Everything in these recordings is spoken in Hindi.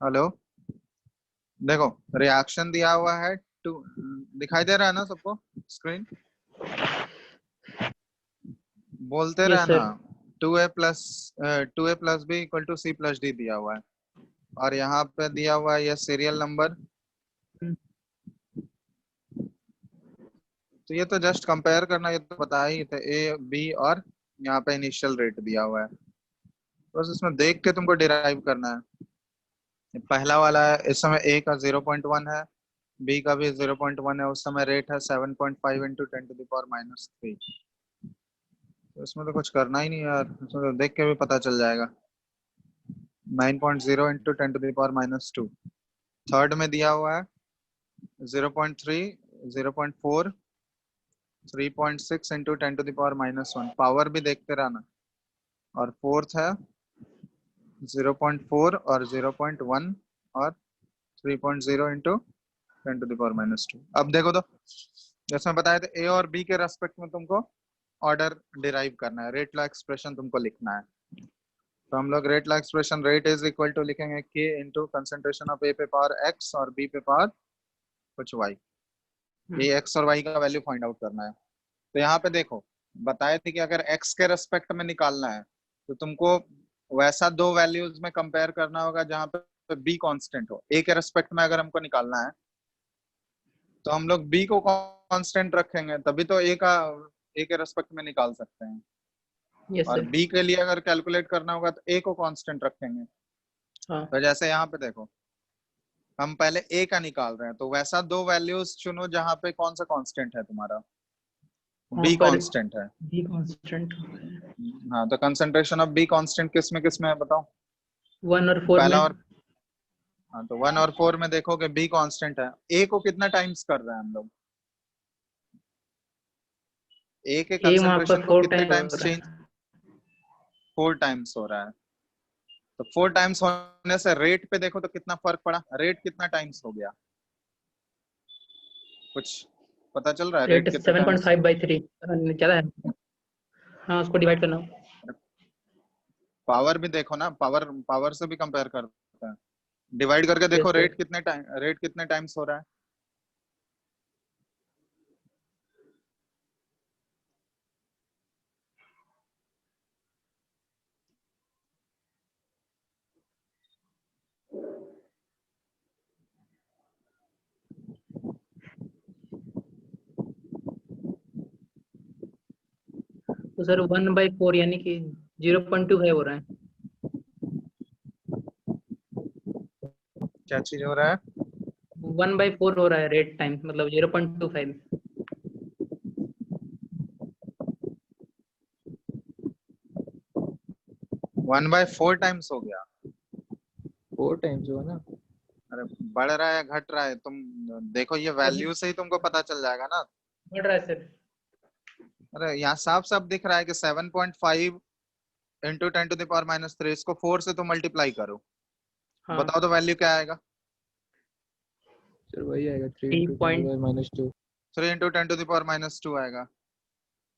हेलो। देखो, रिएक्शन दिया हुआ है टू, दिखाई दे रहा है ना सबको स्क्रीन? बोलते यस रहना। सर। 2a+b = c+d दिया हुआ है, और यहाँ पे दिया हुआ है ये सीरियल नंबर। तो ये तो जस्ट कंपेयर करना, ये तो पता ही था, ए बी, और यहाँ पे इनिशियल रेट दिया हुआ है, बस इसमें देख के तुमको डिराइव करना है। ये पहला वाला है, इस समय ए का 0.1 है, बी का भी 0.1 है, उस समय रेट है 7.5 इंटू 10⁻³ तो इसमें तो कुछ करना ही नहीं यार, इसमें तो देख के भी पता चल जाएगा। 9.0 इंटू 10⁻²। थर्ड में दिया हुआ है 0.3, 0.4, 3.6 इंटू 10⁻⁻1, पावर भी देखते रहना। और फोर्थ है 0.4 और 0.1 और 3.0 इंटू 10⁻²। अब देखो तो, जैसे मैं बताया था, ए और बी के रेस्पेक्ट में तुमको ऑर्डर डिराइव करना है, रेट लॉ एक्सप्रेशन तुमको लिखना है। तो हम लोग rate law expression, rate is equal to लिखेंगे के इंटू कंसेंट्रेशन ऑफ ए पे पावर एक्स और बी पे पावर कुछ वाई। ये एक्स और वाई का वैल्यू फाइंड आउट करना है। तो यहाँ पे देखो, बताए थे कि अगर एक्स के रेस्पेक्ट में निकालना है तो तुमको वैसा दो वैल्यूज में कंपेयर करना होगा जहाँ पे बी कांस्टेंट हो। ए के रेस्पेक्ट में अगर हमको निकालना है तो हम लोग बी को कांस्टेंट रखेंगे, तभी तो ए के रेस्पेक्ट में निकाल सकते हैं। यस और सर। बी के लिए अगर कैलकुलेट करना होगा तो ए को कांस्टेंट रखेंगे। हाँ तो जैसे यहाँ पे देखो, हम पहले ए का निकाल रहे हैं, तो वैसा दो वैल्यूज चुनो जहाँ पे कौन सा कांस्टेंट है तुम्हारा, वहाँ बी पर कांस्टेंट है। बी कांस्टेंट हाँ, तो कंसंट्रेशन ऑफ बी कांस्टेंट किस में है बताओ? 1 और 4 में। पहला और, हाँ, तो 1 और 4 में देखोगे बी कांस्टेंट है। ए को कितना टाइम्स कर रहे हैं हम लोग? ए के ए वहाँ पर कंसंट्रेशन को 4 कितने टाइम हो टाइम्स रहा चेंज? है। 4 टाइम्स हो रहा है। तो 4 टाइम्स होने से रेट पे देखो तो कितना फर्क पड़ा, रेट कितना टाइम्स हो गया? कुछ पता चल रहा है रेट रेट कितने टाइम्स? 7.5/3 ज़्यादा है। हाँ, उसको डिवाइड करना। पावर भी देखो ना, पावर पावर से भी कंपेयर करते हैं, डिवाइड करके देखो यस सर। रेट कितने टाइम्स हो रहा है। तो सर 1/4 यानी कि 0.25 हो रहा है। क्या चीज हो रहा है? 1/4 हो रहा है रेट टाइम, मतलब 0.25। 1/4 टाइम्स हो गया? 4 टाइम्स हुआ ना। अरे, बढ़ रहा है घट रहा है, तुम देखो, ये वैल्यू से ही तुमको पता चल जाएगा ना। बढ़ रहा है सर। अरे, यहाँ साफ साफ दिख रहा है कि 7.5 इंटू 10⁻³ इसको 4 से तो मल्टीप्लाई करो, हाँ, बताओ तो वैल्यू क्या आएगा? सर वही आएगा 3 3 इंटू पॉइंट 10⁻²। 3 इंटू 10⁻² आएगा,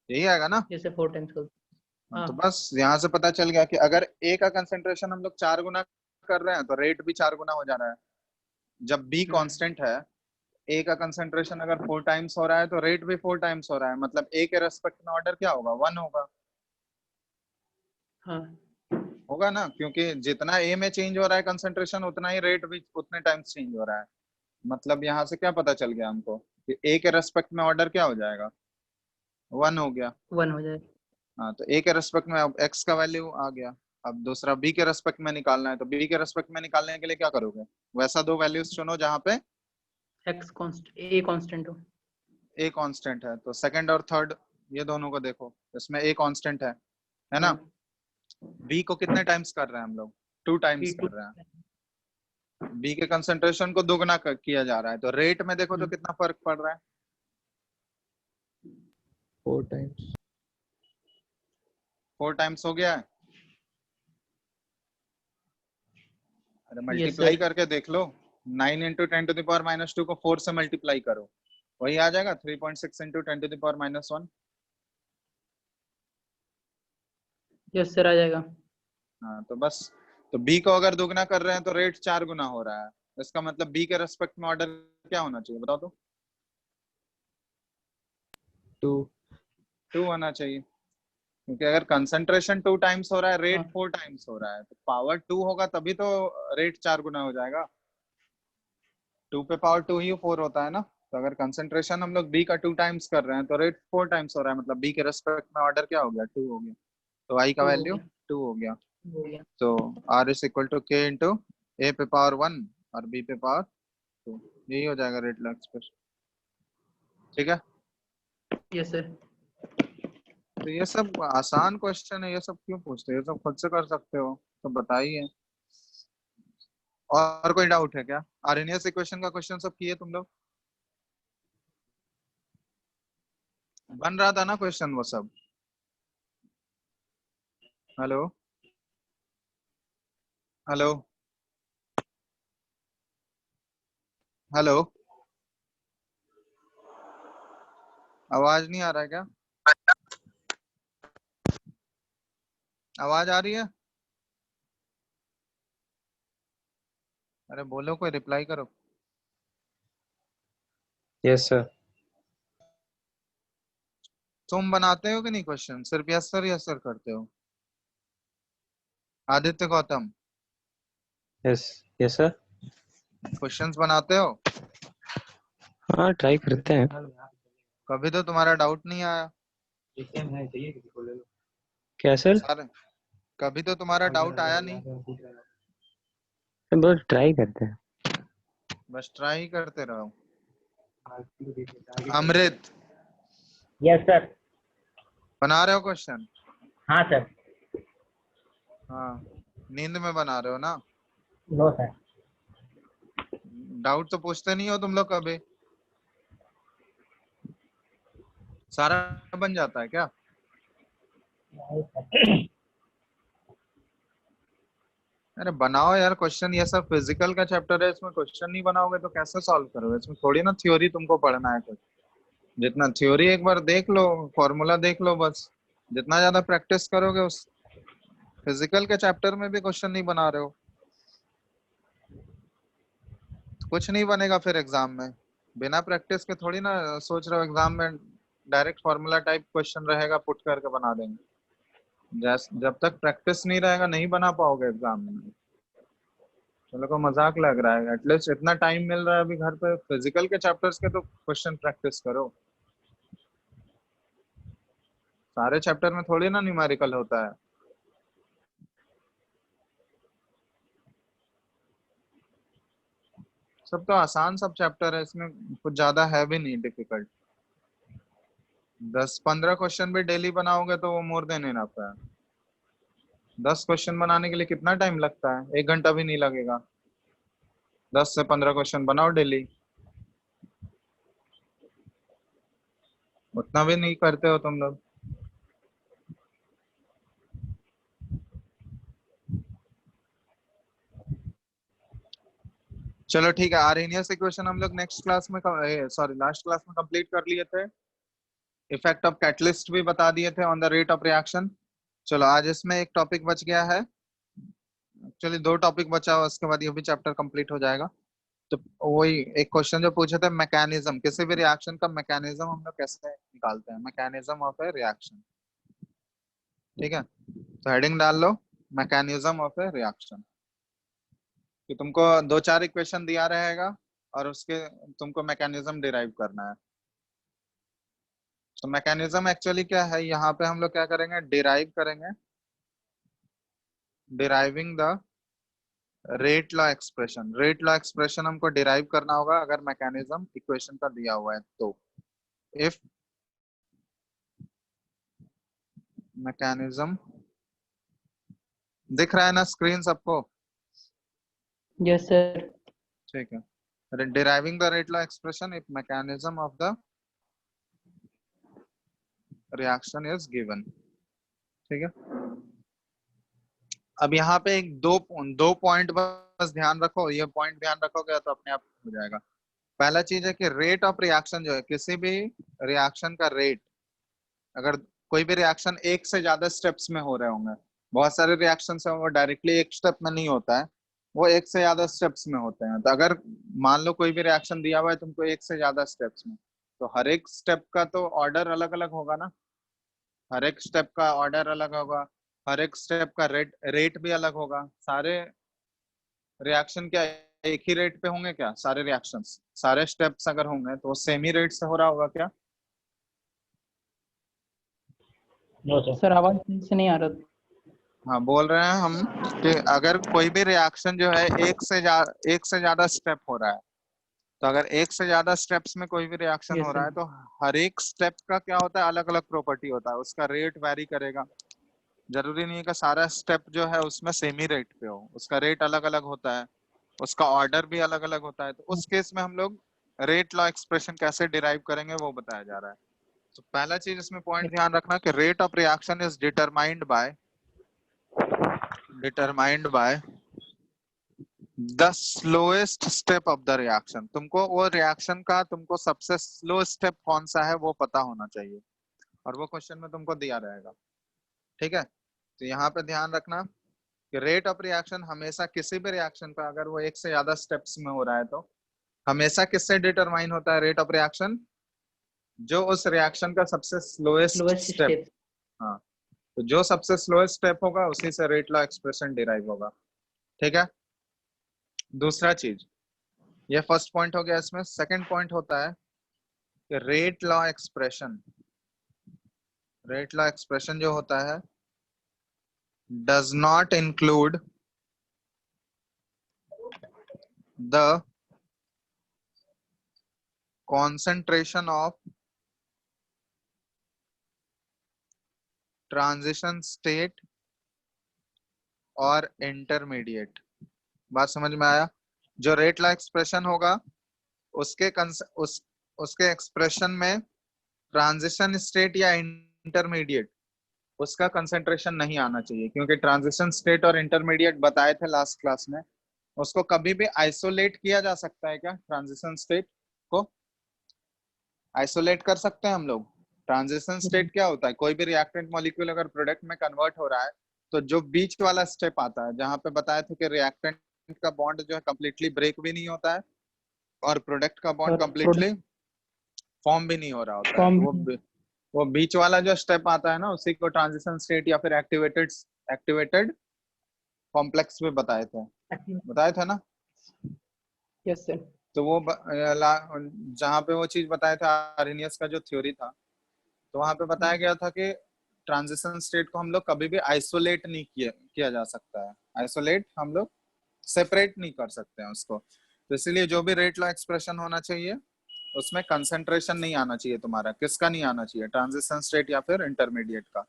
यही आएगा ना? जैसे 4 टाइम्स हो। हाँ तो बस यहाँ से पता चल गया कि अगर ए का कंसेंट्रेशन हम लोग 4 गुना कर रहे हैं तो रेट भी 4 गुना हो जा रहा है। जब बी कांस्टेंट है, ए का कंसेंट्रेशन अगर 4 टाइम्स हो रहा है तो रेट भी 4 टाइम्स हो रहा है, मतलब ए के रेस्पेक्ट में ऑर्डर क्या होगा, 1 होगा। हाँ। होगा ना, क्योंकि जितना ए में चेंज हो रहा है कंसेंट्रेशन, उतना ही रेट भी उतने टाइम्स चेंज हो रहा है। मतलब यहाँ से क्या पता चल गया हमको कि ए के रेस्पेक्ट में ऑर्डर क्या हो जाएगा, 1 हो गया। 1 हो जाए। हाँ, तो ए के रेस्पेक्ट में अब एक्स का वैल्यू आ गया। अब दूसरा बी के रेस्पेक्ट में निकालना है, तो बी के रेस्पेक्ट में निकालने के लिए क्या करोगे, वैसा दो वैल्यूज चुनो जहाँ पे एक्स कांस्टेंट, ए कांस्टेंट हो। ए कांस्टेंट है। तो सेकंड और थर्ड, ये दोनों को देखो, इसमें ए कांस्टेंट है हाँ, ना? बी को कितने टाइम्स कर रहे हैं हम लोग, 2 टाइम्स T2। कर रहे हैं। बी के कंसंट्रेशन को दुगना किया जा रहा है, तो रेट में देखो तो कितना फर्क पड़ रहा है, 4 टाइम्स। 4 टाइम्स हो गया है। अरे, यस मल्टीप्लाई सर। करके देख लो, 9 इंटू 10⁻² को 4 से मल्टीप्लाई करो, वही आ जाएगा 3.6 इंटू 10⁻1। यस सर, आ जाएगा। हाँ, तो बस, तो बी को अगर दुगना कर रहे हैं तो रेट 4 गुना हो रहा है, इसका मतलब बी के रेस्पेक्ट में ऑर्डर क्या होना चाहिए बताओ तो? 2 होना चाहिए, क्योंकि अगर कंसंट्रेशन 2 टाइम्स हो रहा है, रेट हाँ। 4 टाइम्स हो रहा है, तो पावर 2 होगा तभी तो रेट 4 गुना हो जाएगा। 2 पे पावर 2 ही 4 होता है ना। तो अगर कंसंट्रेशन हम लोग बी का 2 टाइम्स कर रहे हैं तो रेट 4 टाइम्स हो रहा है, मतलब बी के रेस्पेक्ट में ऑर्डर क्या हो गया? 2 हो गया। तो आई का 2 हो वैल्यू गया 2 हो गया। हो गया। तो आर इज इक्वल टू के इंटू ए पे पावर 1 और बी पे पावर 2, यही हो जाएगा रेट लॉ एक्सप्रेशन। ठीक है, यस सर। तो ये सब आसान क्वेश्चन है, ये सब क्यों पूछते हो? ये सब खुद से कर सकते हो तो बताइए। और कोई डाउट है क्या? आरएनएस इक्वेशन का क्वेश्चन सब किए तुम लोग? बन रहा था ना क्वेश्चन वो सब? हेलो हेलो हेलो, आवाज नहीं आ रहा है क्या? आवाज आ रही है? अरे बोलो, कोई रिप्लाई करो। Yes sir. तुम बनाते हो कि नहीं क्वेश्चन? सिर्फ यस सर करते हो? Aditya Gautam, yes yes sir. Questions बनाते हो? हाँ ट्राई करते हैं। कभी तो तुम्हारा डाउट नहीं आया। क्या सर? सारे कभी तो तुम्हारा डाउट आया नहीं, बस ट्राई करते हैं। बस ट्राई करते रहो। अमृत, यस सर। बना रहे हो क्वेश्चन? हाँ सर। हाँ, नींद में बना रहे हो ना? No sir. डाउट तो पूछते नहीं हो तुम लोग कभी? सारा बन जाता है क्या? नहीं सर। अरे बनाओ यार क्वेश्चन, ये सब फिजिकल का चैप्टर है, इसमें क्वेश्चन नहीं बनाओगे तो कैसे सॉल्व करोगे? इसमें थोड़ी ना थ्योरी तुमको पढ़ना है कुछ। जितना थ्योरी एक बार देख लो, फॉर्मूला देख लो बस। जितना ज्यादा प्रैक्टिस करोगे उस फिजिकल के चैप्टर में भी क्वेश्चन नहीं बना रहे हो तो कुछ नहीं बनेगा फिर एग्जाम में। बिना प्रैक्टिस के थोड़ी ना सोच रहे हो एग्जाम में डायरेक्ट फॉर्मूला टाइप क्वेश्चन रहेगा पुट करके बना देंगे। जब तक प्रैक्टिस नहीं रहेगा नहीं बना पाओगे एग्जाम में। चलो को मजाक लग रहा है, एटलीस्ट इतना टाइम मिल रहा है अभी घर पे, फिजिकल के चैप्टर्स के तो क्वेश्चन प्रैक्टिस करो। सारे चैप्टर में थोड़ी ना न्यूमेरिकल होता है। सब तो आसान सब चैप्टर है, इसमें कुछ ज्यादा है भी नहीं डिफिकल्ट। 10-15 क्वेश्चन भी डेली बनाओगे तो वो मोर देन इनफ है। 10 क्वेश्चन बनाने के लिए कितना टाइम लगता है? 1 घंटा भी नहीं लगेगा। 10 से 15 क्वेश्चन बनाओ डेली। उतना भी नहीं करते हो तुम लोग। चलो ठीक है, आर्हेनियस इक्वेशन हम लोग नेक्स्ट क्लास में, सॉरी लास्ट क्लास में कंप्लीट कर लिए थे। इफेक्ट ऑफ कैटलिस्ट भी बता दिए थे on the rate of reaction. चलो आज इसमें एक टॉपिक बच गया है, एक्चुअली 2 टॉपिक बचा हुआ, उसके बाद ये भी चैप्टर कंप्लीट हो जाएगा। तो वही एक क्वेश्चन जो पूछे थे, मैकेनिज्म, किसी भी रिएक्शन का मैकेनिज्म हम लोग कैसे निकालते हैं, मैकेनिज्म ऑफ ए रिएक्शन। ठीक है, तो हेडिंग डाल लो, मैकेनिज्म ऑफ ए रिएक्शन। कि तुमको 2-4 इक्वेशन दिया रहेगा और उसके तुमको मैकेनिज्म डिराइव करना है। तो मैकेनिज्म एक्चुअली क्या है, यहाँ पे हम लोग क्या करेंगे, डिराइव करेंगे, deriving the rate law expression. Rate law expression हमको डिराइव करना होगा अगर मैकेनिज्म इक्वेशन का दिया हुआ है तो। इफ मैकेनिज्म, दिख रहा है ना स्क्रीन सबको? Yes sir. ठीक है, deriving the rate law expression if mechanism of the reaction is given. ठीक है, अब यहाँ पे एक दो पॉइंट बस ध्यान रखो, ये पॉइंट ध्यान रखोगे तो अपने आप हो जाएगा। पहला चीज है कि रेट ऑफ रिएक्शन जो है, किसी भी रिएक्शन का रेट, अगर कोई भी रिएक्शन एक से ज्यादा स्टेप्स में हो रहे होंगे, बहुत सारे रिएक्शन है वो डायरेक्टली एक स्टेप में नहीं होता है, वो एक से ज्यादा स्टेप्स में होते हैं। तो अगर मान लो कोई भी रिएक्शन दिया हुआ है तुमको एक से ज्यादा स्टेप्स में, तो हर एक स्टेप का तो ऑर्डर अलग अलग होगा ना, हर एक स्टेप का ऑर्डर अलग होगा, हर एक स्टेप का रेट भी अलग होगा। सारे रिएक्शन क्या एक ही रेट पे होंगे क्या? सारे रिएक्शंस सारे स्टेप्स अगर होंगे तो सेम ही रेट से हो रहा होगा क्या? No sir. सर आवाज सही से नहीं आ रहा। हाँ, बोल रहे हैं हम कि अगर कोई भी रिएक्शन जो है एक से ज्यादा स्टेप हो रहा है, तो अगर एक से ज्यादा स्टेप्स में कोई भी रिएक्शन यस हो रहा है सर। तो हर एक स्टेप का क्या होता है, अलग अलग प्रॉपर्टी होता है, उसका रेट वैरी करेगा। जरूरी नहीं है कि सारा स्टेप जो है उसमें सेम ही रेट पे हो, उसका रेट अलग अलग होता है, उसका ऑर्डर भी अलग अलग होता है। तो उस केस में हम लोग रेट लॉ एक्सप्रेशन कैसे डिराइव करेंगे वो बताया जा रहा है। तो पहला चीज इसमें पॉइंट ध्यान रखना कि rate of reaction is determined by the slowest step of the reaction. तुमको वो रिएक्शन का तुमको सबसे स्लो स्टेप कौन सा है वो पता होना चाहिए, और वो क्वेश्चन में तुमको दिया रहेगा। ठीक है, तो यहाँ पे ध्यान रखना कि रेट ऑफ रिएक्शन हमेशा किसी भी रिएक्शन पे अगर वो एक से ज्यादा स्टेप्स में हो रहा है तो हमेशा किससे डिटरमाइन होता है रेट ऑफ रिएक्शन? जो उस रिएक्शन का सबसे स्लोएस्ट स्लोएस्ट स्टेप। स्टेप। हाँ, तो जो सबसे स्लोएस्ट स्टेप होगा उसी से रेट लॉ एक्सप्रेशन डिराइव होगा। ठीक है, दूसरा चीज, ये फर्स्ट पॉइंट हो गया। इसमें सेकंड पॉइंट होता है कि रेट लॉ एक्सप्रेशन जो होता है does not include the concentration of transition state और इंटरमीडिएट। बात समझ में आया? जो रेट लॉ एक्सप्रेशन होगा उसके एक्सप्रेशन में ट्रांजिशन स्टेट या इंटरमीडिएट उसका कंसेंट्रेशन नहीं आना चाहिए, क्योंकि ट्रांजिशन स्टेट और इंटरमीडिएट बताए थे लास्ट क्लास में, उसको कभी भी आइसोलेट किया जा सकता है क्या? ट्रांजिशन स्टेट को आइसोलेट कर सकते हैं हम लोग? ट्रांजिशन स्टेट क्या होता है? कोई भी रिएक्टेंट मॉलिक्यूल अगर प्रोडक्ट में कन्वर्ट हो रहा है तो जो बीच वाला स्टेप आता है, जहां पे बताया था कि रिएक्टेंट का बॉन्ड जो है कंप्लीटली ब्रेक भी नहीं होता है और प्रोडक्ट का बॉन्ड और कंप्लीटली फॉर्म भी नहीं हो रहा होता है, फॉर्म। तो वो बीच वाला जो स्टेप आता है ना उसी को ट्रांजिशन स्टेट या फिर एक्टिवेटेड कॉम्प्लेक्स भी बताए थे ना। Yes sir. तो वो जहाँ पे वो चीज बताया था आर्हेनियस का जो थ्योरी था, तो वहां पे बताया गया था कि ट्रांजिशन स्टेट को हम लोग कभी भी आइसोलेट नहीं किया जा सकता है, आइसोलेट हम लोग सेपरेट नहीं कर सकते हैं उसको। तो इसलिए जो भी रेट लॉ एक्सप्रेशन होना चाहिए उसमें कंसंट्रेशन नहीं आना चाहिए तुम्हारा। किसका नहीं आना चाहिए? ट्रांजिशन स्टेट या फिर इंटरमीडिएट का।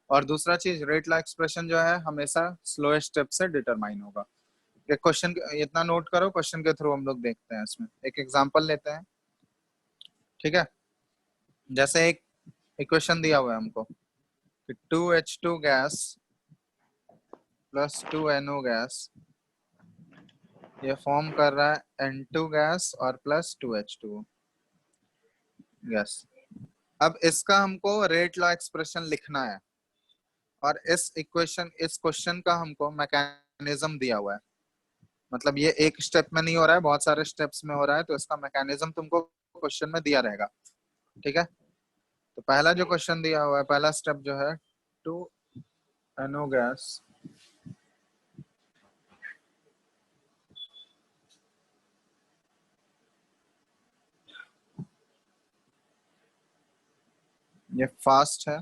और दूसरा चीज, रेट लॉ एक्सप्रेशन जो है हमेशा स्लोएस्ट स्टेप से डिटरमाइन होगा। एक क्वेश्चन इतना नोट करो, क्वेश्चन के थ्रू हम लोग देखते हैं। इसमें एक एग्जांपल लेते हैं। ठीक है, जैसे एक इक्वेशन दिया हुआ है हमको कि 2H2 gas plus 2NO gas ये फॉर्म कर रहा है N2 गैस और प्लस 2H2 गैस। अब इसका हमको रेट लॉ एक्सप्रेशन लिखना है, और इस क्वेश्चन का हमको मैकेनिज्म दिया हुआ है। मतलब ये एक स्टेप में नहीं हो रहा है, बहुत सारे स्टेप्स में हो रहा है, तो इसका मैकेनिज्म तुमको क्वेश्चन में दिया रहेगा। ठीक है, तो पहला जो क्वेश्चन दिया हुआ है, पहला स्टेप जो है 2NO गैस ये फास्ट है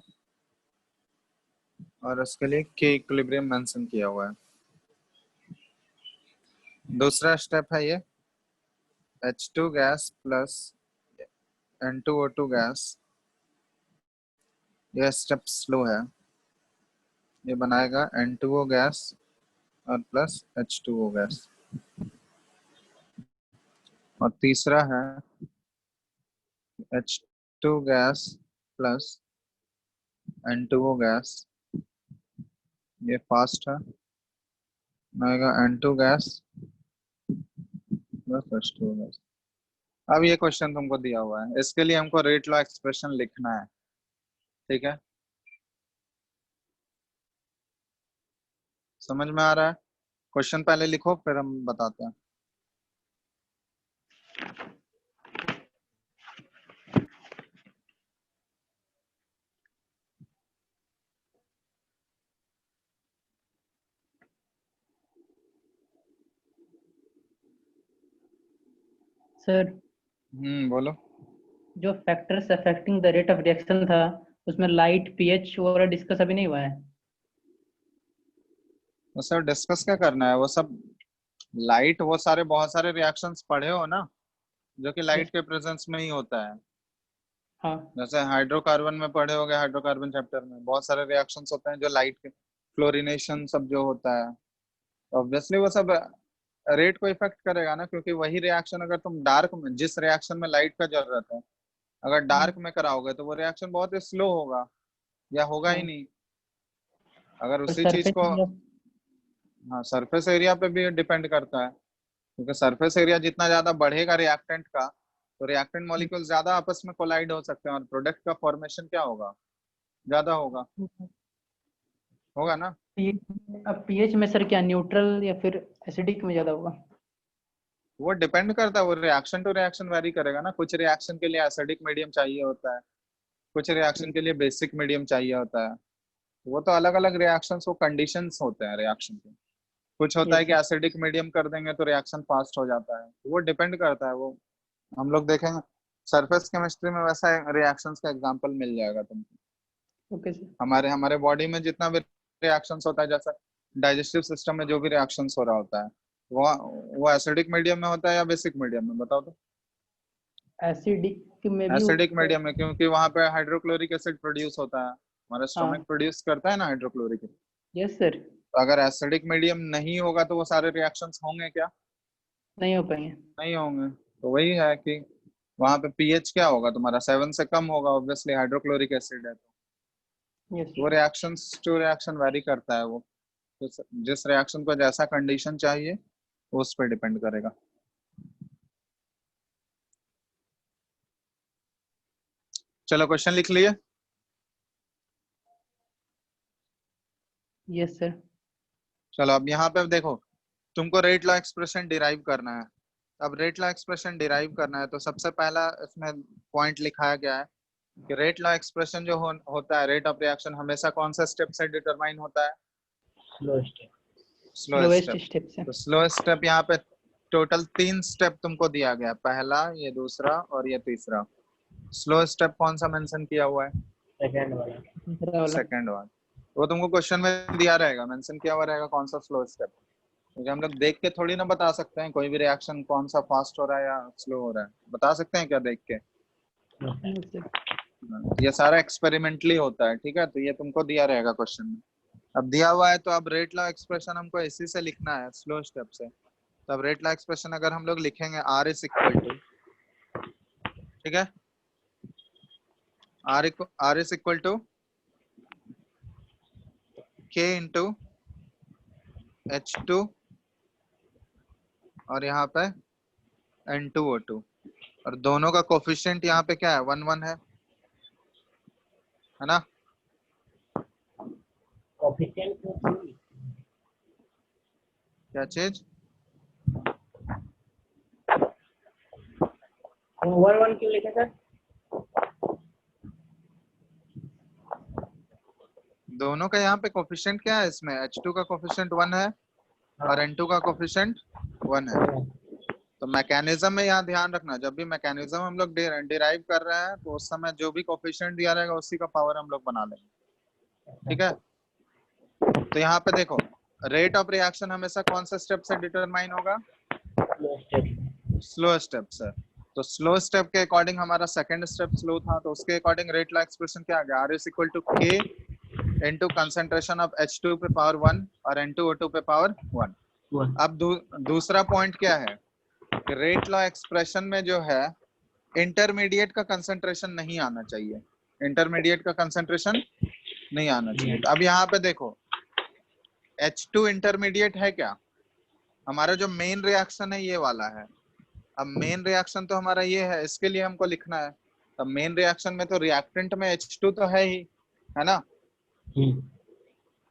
और उसके लिए के इक्विलिब्रियम मेंशन किया हुआ है। दूसरा स्टेप है ये H2 gas plus N2O2 gas, ये स्टेप स्लो है, ये बनाएगा N2O गैस और प्लस H2O गैस। और तीसरा है H2 gas plus N2O gas, ये फास्ट है, बनाएगा N2 gas plus H2O gas. अब ये क्वेश्चन तुमको दिया हुआ है, इसके लिए हमको रेट लॉ एक्सप्रेशन लिखना है। ठीक है, समझ में आ रहा है? क्वेश्चन पहले लिखो फिर हम बताते हैं। सर बोलो। जो factors affecting the rate of reaction था उसमें लाइट, पीएच वगैरह डिस्कस अभी नहीं हुआ है। वो सब डिस्कस क्या करना है? वो सब लाइट, वो सारे बहुत सारे रिएक्शंस पढ़े हो ना, जो कि लाइट के प्रेजेंस में ही होता है। हाँ जैसे हाइड्रोकार्बन में पढ़े होगे, हाइड्रोकार्बन चैप्टर में बहुत सारे रिएक्शंस होते हैं जो लाइट के, फ्लोरिनेशन सब जो होता है, ऑब्वियसली वो सब रेट को इफेक्ट करेगा ना, क्योंकि वही रिएक्शन अगर तुम डार्क में, जिस रिएक्शन में लाइट का जरूरत है, अगर डार्क में कराओगे तो वो रिएक्शन बहुत ही स्लो होगा या होगा ही हाँ। नहीं। अगर और उसी चीज सरफेस को, हाँ, सरफेस एरिया पे भी डिपेंड करता है, क्योंकि सरफेस एरिया जितना ज्यादा बढ़ेगा रिएक्टेंट का, तो रिएक्टेंट मॉलिक्यूल ज्यादा आपस में कोलाइड हो सकते हैं और प्रोडक्ट का फॉर्मेशन क्या होगा, ज्यादा होगा, होगा ना। अब पीएच में सर क्या न्यूट्रल या फिर एसिडिक में ज्यादा होगा? वो डिपेंड करता है, वो रिएक्शन टू रिएक्शन वेरी करेगा ना। कुछ रिएक्शन के लिए एसिडिक मीडियम चाहिए होता है, कुछ रिएक्शन के लिए बेसिक मीडियम चाहिए होता है। वो तो अलग अलग रिएक्शंस, वो कंडीशंस होते हैं रिएक्शन के। कुछ होता है यस कि सर। एसिडिक मीडियम कर देंगे तो रिएक्शन फास्ट हो जाता है, वो डिपेंड करता है। वो हम लोग देखेंगे सरफेस केमिस्ट्री में, वैसा रिएक्शंस का एग्जांपल मिल जाएगा तुमको। Okay sir. हमारे हमारे बॉडी में जितना भी रिएक्शंस होता है, जैसा डाइजेस्टिव सिस्टम में जो भी रिएक्शंस हो रहा होता है, वो एसिडिक मीडियम में होता है या बेसिक मीडियम में, बताओ तो। एसिडिक में भी एसिडिक मीडियम में, क्योंकि वहां पे हाइड्रोक्लोरिक एसिड प्रोड्यूस होता है, हमारा हाँ। स्टोमक प्रोड्यूस करता है ना हाइड्रोक्लोरिक एसिड। Yes sir. तो अगर एसिडिक मीडियम नहीं होगा तो वो सारे रिएक्शंस होंगे क्या? नहीं हो पाएंगे। नहीं होंगे। तो वही है कि वहां पे पीएच क्या होगा तुम्हारा, 7 से कम होगा, ऑब्वियसली हाइड्रोक्लोरिक एसिड है। तो यस वो रिएक्शंस टू रिएक्शन वेरी करता है वो, तो जिस रिएक्शन को जैसा कंडीशन चाहिए वो उस पर डिपेंड करेगा। चलो क्वेश्चन लिख लिए। Yes sir. चलो अब यहाँ पे देखो, तुमको रेट लॉ एक्सप्रेशन डिराइव करना है। अब रेट लॉ एक्सप्रेशन डिराइव करना है तो सबसे पहला इसमें पॉइंट लिखाया गया है कि रेट लॉ एक्सप्रेशन जो होता है, रेट ऑफ रिएक्शन हमेशा कौन सा स्टेप से डिटरमाइन होता है? Slow step. Slow slowest step. Step से। तो स्लो स्टेप यहाँ पे टोटल 3 स्टेप तुमको दिया गया, पहला, ये दूसरा और ये तीसरा। स्लो स्टेप कौन सा मेंशन किया हुआ है? सेकंड वाला। दूसरा वाला। Second one. वो तुमको क्वेश्चन में दिया रहेगा, मेंशन किया हुआ रहेगा कौन सा स्लो स्टेप, क्योंकि हम लोग देख के थोड़ी ना बता सकते हैं कोई भी रिएक्शन कौन सा फास्ट हो रहा है या स्लो हो रहा है। बता सकते हैं क्या देख के? Yes sir. ये सारा एक्सपेरिमेंटली होता है, ठीक है। तो ये तुमको दिया रहेगा क्वेश्चन में। अब दिया हुआ है तो अब रेट लॉ एक्सप्रेशन हमको इसी से लिखना है, स्लो स्टेप से। तो अब रेट लॉ एक्सप्रेशन अगर हम लोग लिखेंगे, आर इज इक्वल टू, ठीक है, आर इज इक्वल टू के इंटू H2 और यहाँ पे N2O2, और दोनों का कोफिशिएंट यहाँ पे क्या है, 1 1 है ना। कोफिशिएंट क्या चीज? 1 1 क्यों लिखे सर? दोनों का यहाँ पे कोफिशिएंट क्या है, इसमें H2 का कोफिशिएंट 1 है और N2 का कोफिशिएंट 1 है। तो मैकेनिज्म में यहाँ ध्यान रखना, जब भी मैकेनिज्म हम लोग डिराइव कर रहे हैं तो उस समय जो भी कोफिशिएंट दिया रहेगा उसी का पावर हम लोग बना लेंगे, ठीक है। तो यहाँ पे देखो, रेट ऑफ रिएक्शन हमेशा कौन सा स्टेप से डिटरमाइन होगा? स्लो स्टेप से। तो स्लो स्टेप के अकॉर्डिंग हमारा सेकंड स्टेप स्लो था, तो उसके अकॉर्डिंग रेट लॉ एक्सप्रेशन क्या आ गया, आर इज इक्वल टू के इनटू कंसंट्रेशन ऑफ H2 पे पावर 1 और N2O2 पे पावर 1। अब दूसरा पॉइंट क्या है, रेट लॉ एक्सप्रेशन में जो है इंटरमीडिएट का कंसंट्रेशन नहीं आना चाहिए, इंटरमीडिएट का कंसंट्रेशन नहीं आना चाहिए। तो अब यहाँ पे देखो, H2 इंटरमीडिएट है क्या? हमारा जो मेन रिएक्शन है ये वाला है। अब मेन रिएक्शन तो हमारा ये है, इसके लिए हमको लिखना है। अब मेन रिएक्शन में तो रिएक्टेंट में H2 तो है ही, है ना।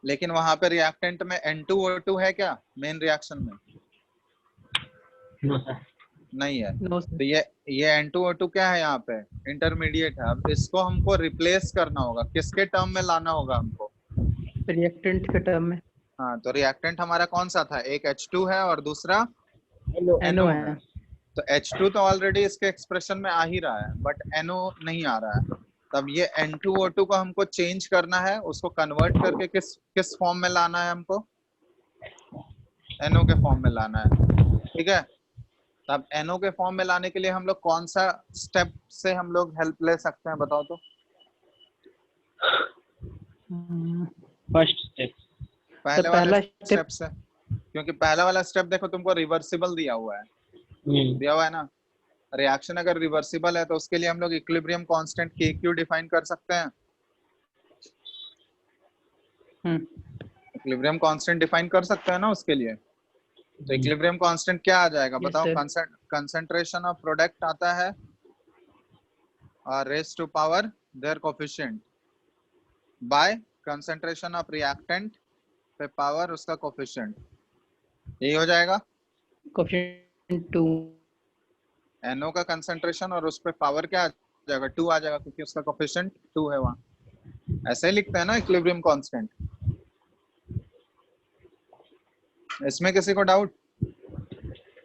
लेकिन वहां पे रिएक्टेंट में N2O2 है क्या मेन रिएक्शन में? No sir. नहीं है। नो तो ये N2O2 क्या है यहाँ पे? इंटरमीडिएट है। अब इसको हमको रिप्लेस करना होगा, किसके टर्म में लाना होगा हमको? रिएक्टेंट के टर्म में हाँ, तो रिएक्टेंट हमारा कौन सा था? एक H2 है और दूसरा NO NO है। है। तो H2 तो ऑलरेडी इसके एक्सप्रेशन में आ ही रहा है, बट NO नहीं आ रहा है। तब ये N2O2 को हमको चेंज करना है, उसको कन्वर्ट करके किस फॉर्म में लाना है हमको? NO के फॉर्म में लाना है, ठीक है। तब NO के फॉर्म में लाने के लिए हम लोग कौन सा स्टेप से हम लोग हेल्प ले सकते हैं, बताओ तो। First step. पहले वाले पहला स्टेप से, क्योंकि पहला वाला स्टेप देखो तुमको रिवर्सिबल दिया हुआ है, दिया हुआ है ना। रिएक्शन अगर रिवर्सिबल है तो उसके लिए हम लोग इक्विलिब्रियम कांस्टेंट KQ डिफाइन कर सकते हैं। इक्विलिब्रियम कांस्टेंट डिफाइन कर सकते हैं ना उसके लिए। तो इक्विलिब्रियम कांस्टेंट क्या आ जाएगा बताओ? कंसंट्रेशन ऑफ प्रोडक्ट आता है और raise to power their coefficient by concentration of reactant पे पावर उसका कोफिशिएंट। यही हो जाएगा कोएफिशिएंट 2। NO का कंसंट्रेशन और उस पे पावर क्या आ जाएगा? 2 आ जाएगा, क्योंकि उसका कोफिशिएंट 2 है वहां। ऐसे ही लिखते हैं ना इक्विलिब्रियम कांस्टेंट। इसमें किसी को डाउट?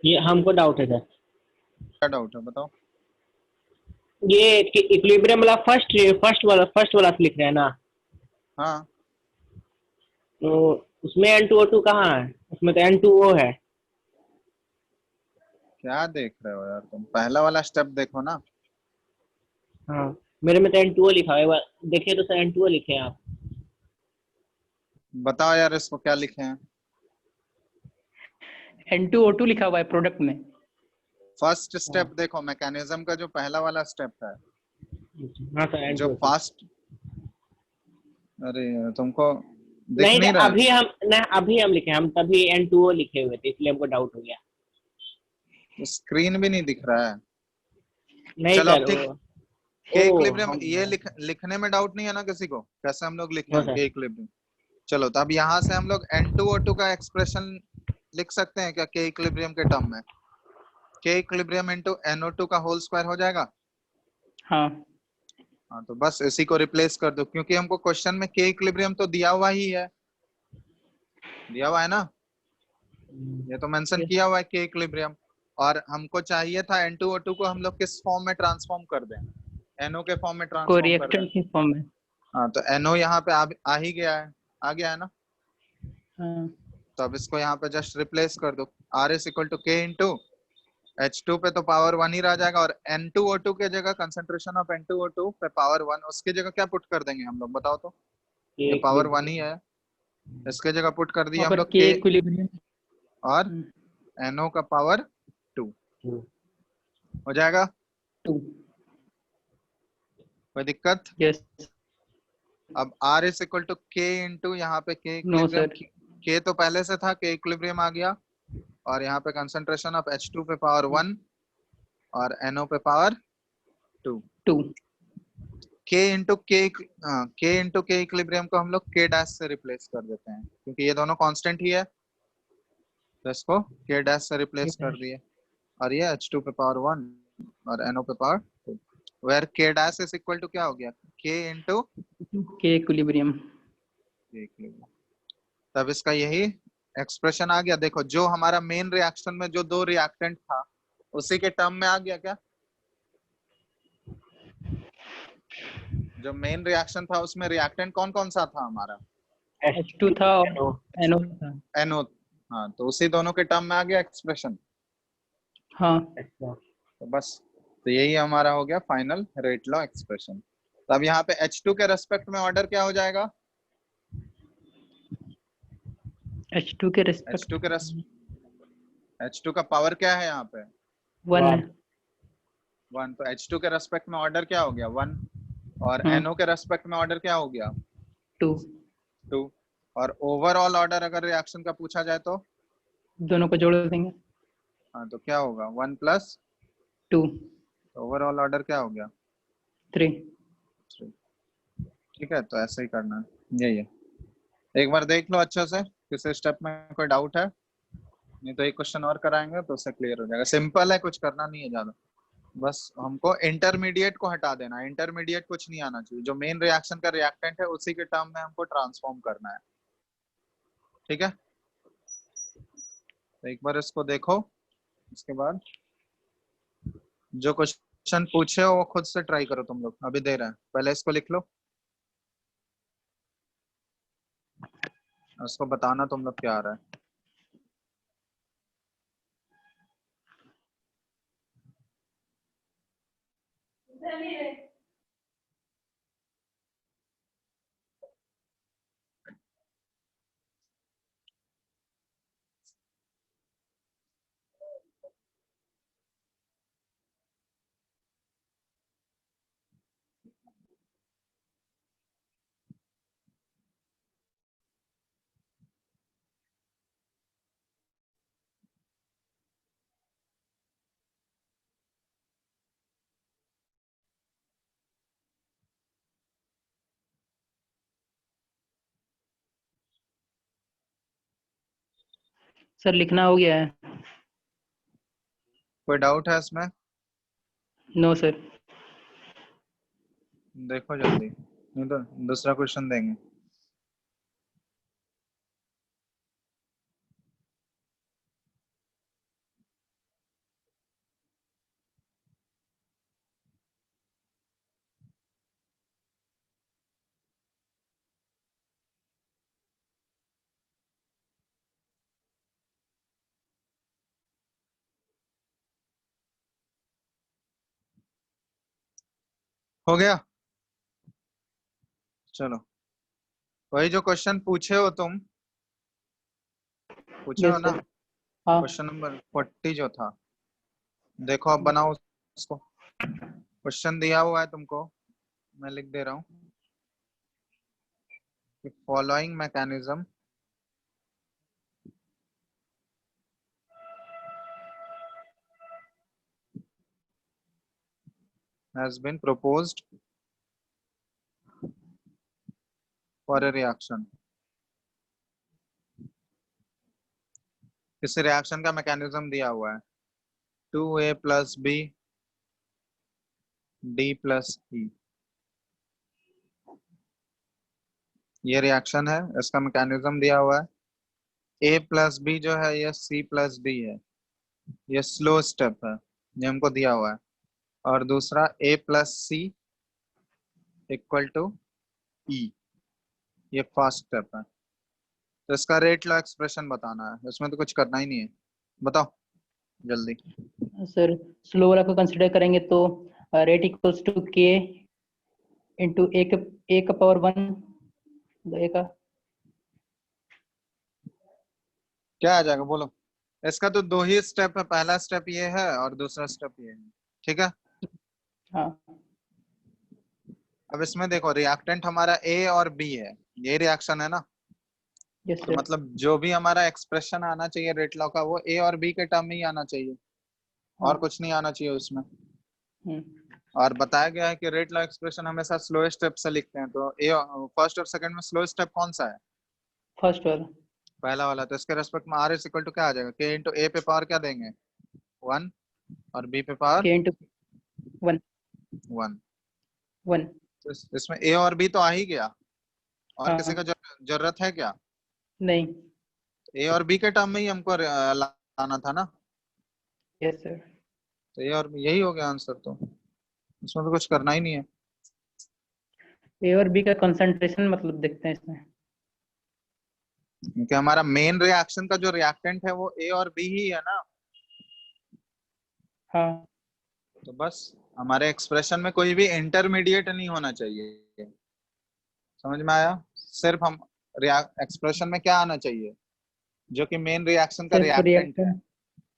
ये हमको डाउट है सर। क्या डाउट है बताओ? ये इक्विलिब्रियम वाला फर्स्ट वाला से लिख रहे हैं ना? हाँ, तो उसमें N2O2 कहाँ है? उसमें तो N2O है। क्या देख रहे हो यार तुम? पहला वाला स्टेप देखो ना। हाँ, मेरे में तो N2O लिखा है। देखिए तो सर N2O लिखे हैं आप। बताओ यार इसको क्या लिखे हैं? N2O2 लिखा हुआ है प्रोडक्ट में। फर्स्ट स्टेप देखो, मैकेनिज्म का जो पहला वाला स्टेप है, हाँ सर जो N2O2। फास्ट, अरे यार, तुमको दिख नहीं नहीं रहा है? अभी हम लिखे, हम तभी N2O लिखे हुए थे, इसलिए हमको डाउट हो गया। तो स्क्रीन भी नहीं दिख रहा है। नहीं चलो सर अब ठीक। वो के इक्विलिब्रियम ये लिखने में डाउट नहीं है ना किसी को? कैसे हम लोग लिखे हाँ हैं सर। के इक्विलिब्रियम? चलो तो अब यहाँ से हम लोग N2O2 का एक्सप्रेशन लिख सकते हैं क्या के इक्विलिब्रियम के टर्म में? के इक्विलिब्रियम इनटू NO2 का होल स्क्वायर हो जाएगा। हाँ, हाँ, तो बस इसी को रिप्लेस कर दो, क्योंकि हमको क्वेश्चन में के इक्विलिब्रियम तो दिया हुआ ही है, दिया हुआ है ना, ये तो मेंशन किया हुआ है के इक्विलिब्रियम। और हमको चाहिए था N2O2 को हम लोग किस फॉर्म में ट्रांसफॉर्म कर दें? NO के फॉर्म में को ट्रांसफॉर्म कर दें। रिएक्टेंट की फॉर्म में। हाँ, तो NO यहाँ पे आ ही गया है, आ गया है ना। हाँ, तो अब इसको यहाँ पे जस्ट रिप्लेस कर दो। R is equal to K into H2 पे तो पावर 1 ही रह जाएगा, और N2O2 के जगह कंसंट्रेशन ऑफ N2O2 पे पावर 1, उसकी जगह क्या पुट कर देंगे हम लोग, बताओ तो? ये पावर 1 ही है, इसके जगह पुट कर दिया हम लोग के K इक्विलिब्रियम और NO का पावर 2 हो जाएगा। 2। कोई दिक्कत? यस। अब R is equal to K into यहाँ पे K no equilibrium, sir. K तो पहले से था, K इक्विलिब्रियम आ गया, और यहाँ पे कंसंट्रेशन ऑफ H2 पे पावर 1 और NO पे power 2। K into K equilibrium को हम लोग K डैश से रिप्लेस कर देते हैं, क्योंकि ये दोनों कांस्टेंट ही है, तो इसको K डैश से रिप्लेस कर दिए, और ये H2 पे पावर 1 और NO पे power 2, where K dash is equal to क्या हो गया? K into K equilibrium. तब इसका यही एक्सप्रेशन आ गया। देखो, जो हमारा मेन रिएक्शन में जो दो रिएक्टेंट था उसी के टर्म में आ गया क्या? जो मेन रिएक्शन था उसमें रिएक्टेंट कौन कौन सा था हमारा? H2 था और NO था। NO। हाँ, तो उसी दोनों के टर्म में आ गया एक्सप्रेशन। हाँ, तो बस, तो यही हमारा हो गया फाइनल रेट लॉ एक्सप्रेशन। तो अब यहाँ पे H2 के रेस्पेक्ट में ऑर्डर क्या हो जाएगा? H2 के रेस्पेक्ट H2 का पावर क्या है यहाँ पे? 1। 1। तो H2 के रेस्पेक्ट में ऑर्डर क्या हो गया? 1। और NO के रेस्पेक्ट में ऑर्डर क्या हो गया? 2। और ओवरऑल ऑर्डर अगर रिएक्शन का पूछा जाए तो दोनों को जोड़ देंगे। हाँ, तो क्या होगा? 1 प्लस 2। ओवरऑल ऑर्डर क्या हो गया? 3। ठीक है, तो ऐसे ही करना है, यही है। एक बार देख लो अच्छे से, किसी स्टेप में कोई डाउट है, नहीं तो एक क्वेश्चन और कराएंगे तो उससे क्लियर हो जाएगा। सिंपल है, कुछ करना नहीं है ज्यादा, बस हमको इंटरमीडिएट को हटा देना है। इंटरमीडिएट कुछ नहीं आना चाहिए, जो मेन रिएक्शन का रिएक्टेंट है उसी के टर्म में हमको ट्रांसफॉर्म करना है। ठीक है, तो एक बार इसको देखो, उसके बाद जो क्वेश्चन पूछे हो वो खुद से ट्राई करो। तुम लोग अभी दे रहे हैं, पहले इसको लिख लो, उसको बताना तुम लोग क्या आ रहा है। सर लिखना हो गया है? कोई डाउट है इसमें? No sir. देखो जल्दी, नहीं तो दूसरा क्वेश्चन देंगे। हो गया, चलो वही जो क्वेश्चन पूछे हो तुम, पूछे हो यस ना, सर। हाँ क्वेश्चन नंबर 40 जो था, देखो अब बनाओ उसको। क्वेश्चन दिया हुआ है तुमको, मैं लिख दे रहा हूँ कि following mechanism has been proposed for a reaction। इस रिएक्शन का मैकेनिज्म दिया हुआ है 2a + b d + e। ये रिएक्शन है, इसका मैकेनिज्म दिया हुआ है। a + b जो है ये c + d है, ये स्लो स्टेप है, ये हमको दिया हुआ है। और दूसरा a + c = e, ये फास्ट स्टेप है। तो इसका रेट लॉ एक्सप्रेशन बताना है, इसमें तो कुछ करना ही नहीं है, बताओ जल्दी। सर, स्लो वाला को कंसिडर करेंगे तो रेट इक्वल्स टू के इंटू ए का पावर 1 ए का। क्या आ जाएगा बोलो? इसका तो दो ही स्टेप है, पहला स्टेप ये है और दूसरा स्टेप ये है। ठीक है, हाँ अब इसमें देखो रिएक्टेंट हमारा ए और बी है, ये रिएक्शन है ना, यस तो सर। मतलब जो भी हमारा एक्सप्रेशन आना चाहिए रेट लॉ का वो ए और बी के टर्म में ही आना चाहिए, हाँ और कुछ नहीं आना चाहिए उसमें। हम्म, और बताया गया है कि रेट लॉ एक्सप्रेशन हमेशा स्लो स्टेप से लिखते हैं, तो ए फर्स्ट और सेकंड में स्लो स्टेप कौन सा है? फर्स्ट वाला। पहला वाला। तो इसके रेस्पेक्ट में आर इज इक्वल टू क्या आ जाएगा? के इंटू ए पे पावर क्या देंगे? 1, और बी पे पावर के इंटू 1 1। 1। तो इसमें ए और बी तो आ ही गया, और किसी हाँ का जरूरत है क्या? नहीं। ए और बी के टर्म में ही हमको लाना था ना, यस सर। तो ए और बी यही हो गया आंसर, तो इसमें तो कुछ करना ही नहीं है। ए और बी का कंसंट्रेशन मतलब देखते हैं इसमें। क्योंकि हमारा मेन रिएक्शन का जो रिएक्टेंट है वो ए और बी ही है ना, हाँ तो बस हमारे एक्सप्रेशन में कोई भी इंटरमीडिएट नहीं होना चाहिए। समझ में आया? सिर्फ हम एक्सप्रेशन में क्या आना चाहिए? जो कि मेन रिएक्शन का सिर्फ रिएक्टेंट है। रिएक्शन।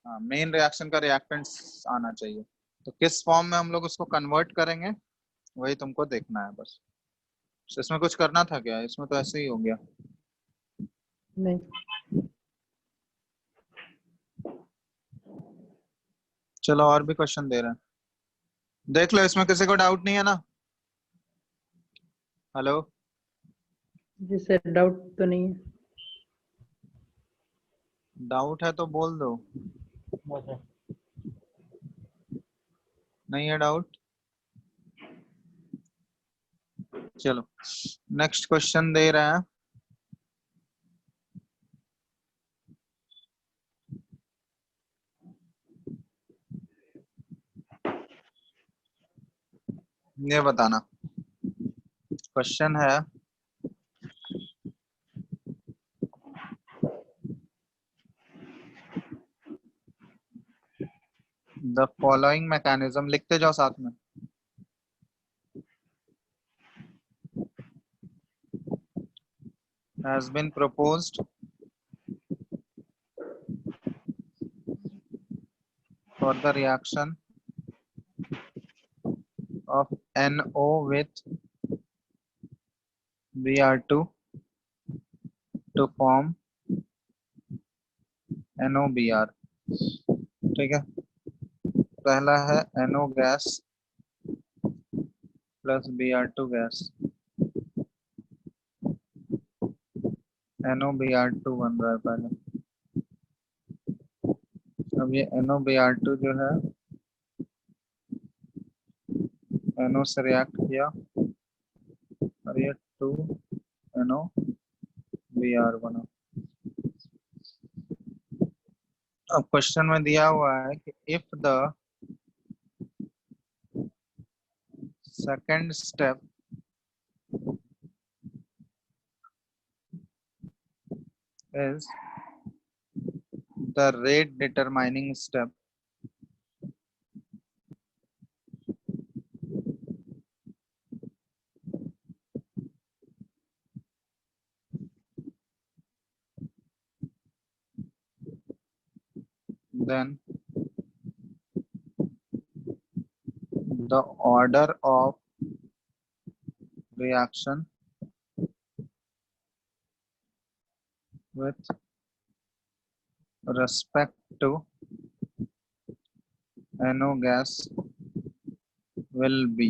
हाँ, मेन रिएक्शन का रिएक्टेंट आना चाहिए। तो किस फॉर्म में हम लोग उसको कन्वर्ट करेंगे वही तुमको देखना है बस। इसमें कुछ करना था क्या? इसमें तो ऐसे ही हो गया। नहीं चलो और भी क्वेश्चन दे रहे हैं, देख लो। इसमें किसी को डाउट नहीं है ना? हेलो, जी सर डाउट तो नहीं है। डाउट है तो बोल दो, हाँ सर। नहीं है डाउट। चलो नेक्स्ट क्वेश्चन दे रहे हैं। ये बताना, क्वेश्चन है द फॉलोइंग मैकेनिज्म, लिखते जाओ साथ में। Has been proposed for the reaction of NO with Br2 to form NOBr। ठीक है, पहला है NO gas plus Br2 gas, NOBr2 बन रहा है पहले। अब ये NOBr2 जो है NO से रिएक्ट किया और ये 2NOBr बना। अब क्वेश्चन में दिया हुआ है कि if the second step is the rate determining step, then the order of reaction with respect to NO gas will be।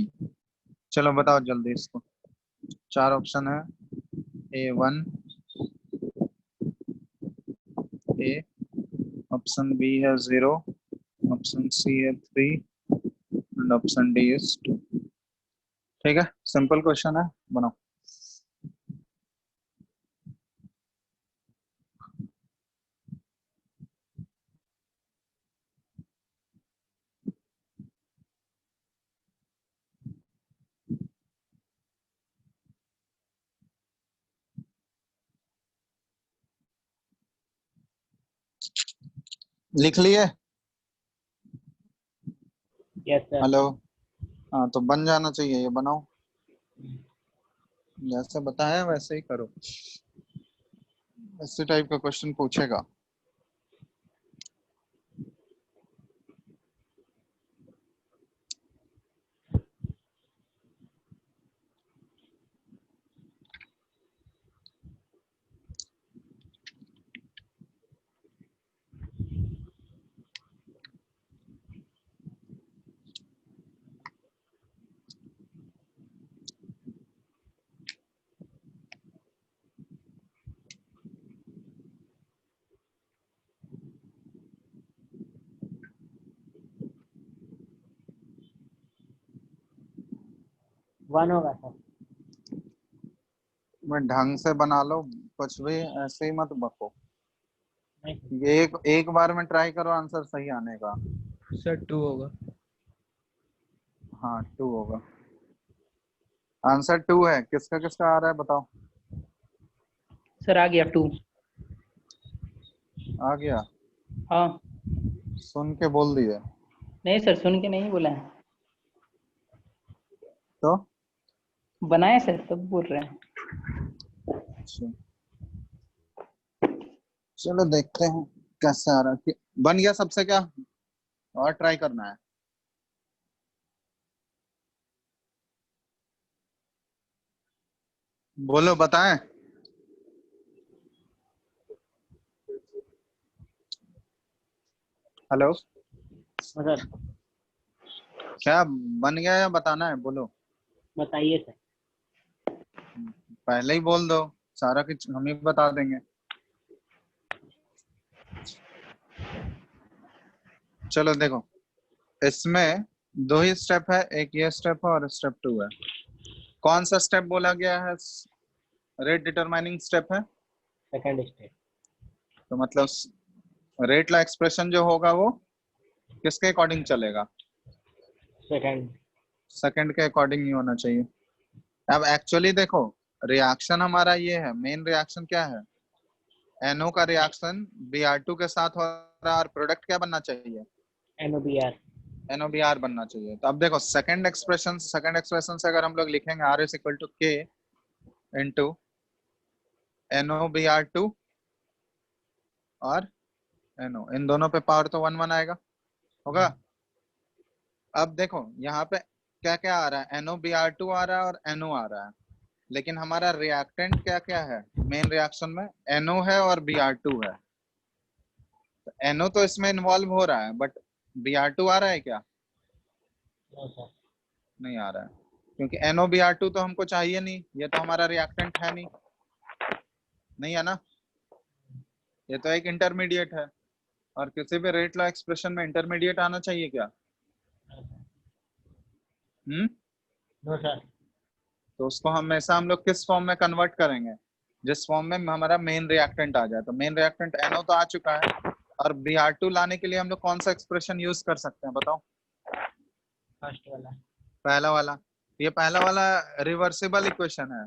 चलो बताओ जल्दी इसको, चार ऑप्शन है, A1 A, ऑप्शन B है 0, ऑप्शन C है 3 एंड ऑप्शन D is 2। ठीक है, सिंपल क्वेश्चन है, बनाओ। लिख लिए? Yes sir. हेलो, हाँ तो बन जाना चाहिए, ये बनाओ, जैसे बताया वैसे ही करो, ऐसे टाइप का क्वेश्चन पूछेगा। वन होगा सर। मैं ढंग से बना लो, कुछ भी ऐसे ही मत बको। नहीं सर। ये एक बार में ट्राई करो आंसर सही आने का। सर 2 होगा। हाँ 2 होगा, आंसर 2 है। किसका किसका आ रहा है बताओ। सर आ गया 2। आ गया, हाँ। सुन के बोल दिए नहीं सर सुन के नहीं बोला है, तो। बनाए सर तब बोल रहे हैं। अच्छा, चलो देखते हैं कैसे आ रहा है। बन गया सबसे क्या, और ट्राई करना है? बोलो बताएं। हेलो, हाँ सर। क्या बन गया या बताना है, बोलो। बताइए सर। पहले ही बोल दो। सारा कुछ हम ही बता देंगे। चलो देखो, इसमें दो ही स्टेप है, एक ये स्टेप है और स्टेप 2 है। कौन सा स्टेप बोला गया है? रेट डिटरमाइनिंग स्टेप है। Second step. तो मतलब रेट ला एक्सप्रेशन जो होगा वो किसके अकॉर्डिंग चलेगा? सेकंड। सेकंड के अकॉर्डिंग ही होना चाहिए। अब एक्चुअली देखो, रिएक्शन हमारा ये है, मेन रिएक्शन क्या है? NO का रिएक्शन Br2 के साथ हो रहा है और प्रोडक्ट क्या बनना चाहिए? NOBr। NOBr बनना चाहिए। तो अब देखो सेकंड एक्सप्रेशन से अगर हम लोग लिखेंगे R is equal to K into NOBr2 और NO, इन दोनों पे पावर तो 1 1 आएगा, होगा। अब देखो यहाँ पे क्या क्या आ रहा है? NOBr2 आ रहा है और NO आ रहा है, लेकिन हमारा रिएक्टेंट क्या क्या है मेन रिएक्शन में? NO है और Br2 है। तो NO तो इसमें इन्वॉल्व हो रहा है, बट Br2 आ रहा है क्या? No sir. नहीं आ रहा है, क्योंकि NOBr2 तो हमको चाहिए नहीं, ये तो हमारा रिएक्टेंट है नहीं, नहीं है ना। ये तो एक इंटरमीडिएट है, और किसी भी रेट लॉ एक्सप्रेशन में इंटरमीडिएट आना चाहिए क्या? No sir. तो उसको हमेशा हम लोग किस फॉर्म में कन्वर्ट करेंगे? जिस फॉर्म में हमारा मेन रिएक्टेंट आ जाए। तो मेन रिएक्टेंट NO तो आ चुका है, और Br2 लाने के लिए हम लोग कौन सा एक्सप्रेशन यूज कर सकते हैं बताओ? फर्स्ट वाला। पहला वाला। ये पहला वाला रिवर्सिबल इक्वेशन है।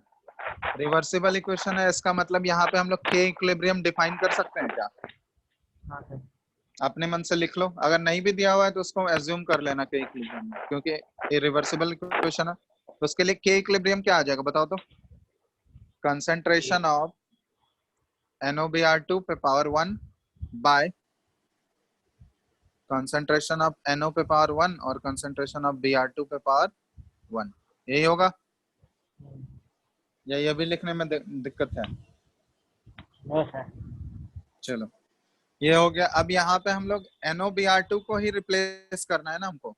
रिवर्सिबल इक्वेशन है, इसका मतलब यहाँ पे हम लोग के इक्विलिब्रियम डिफाइन कर सकते हैं क्या? हाँ सर। अपने मन से लिख लो, अगर नहीं भी दिया हुआ है तो उसको एज्यूम कर लेना के इक्विलिब्रियम में, क्योंकि ये रिवर्सिबल इक्वेशन है। तो उसके लिए के इक्विलिब्रियम क्या आ जाएगा बताओ तो? कंसंट्रेशन ऑफ NOBr2 पे power 1 by concentration of NO पे पावर 1 और कंसंट्रेशन ऑफ Br2 पे पावर 1, यही होगा। या ये भी लिखने में दिक्कत है? No sir. चलो ये हो गया। अब यहाँ पे हम लोग NOBr2 को ही रिप्लेस करना है ना हमको।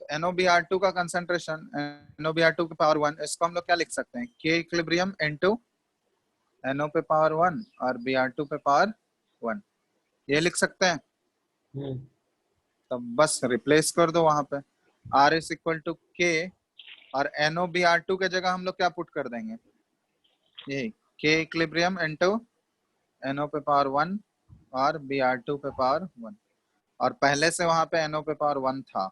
तो NOBr2 का कंसंट्रेशन NOBr2 के पावर 1, इसको हम लोग क्या लिख सकते हैं? K इक्विलिब्रियम इनटू NO पे पावर 1 और Br2 पे पावर 1, ये लिख सकते हैं। तो बस रिप्लेस कर दो वहां पे। R is equal to K और NOBr2 के जगह हम लोग क्या पुट कर देंगे? यही K इक्विलिब्रियम इनटू NO पे पावर 1 और Br2 पे पावर 1, और पहले से वहां पे NO पे पावर 1 था।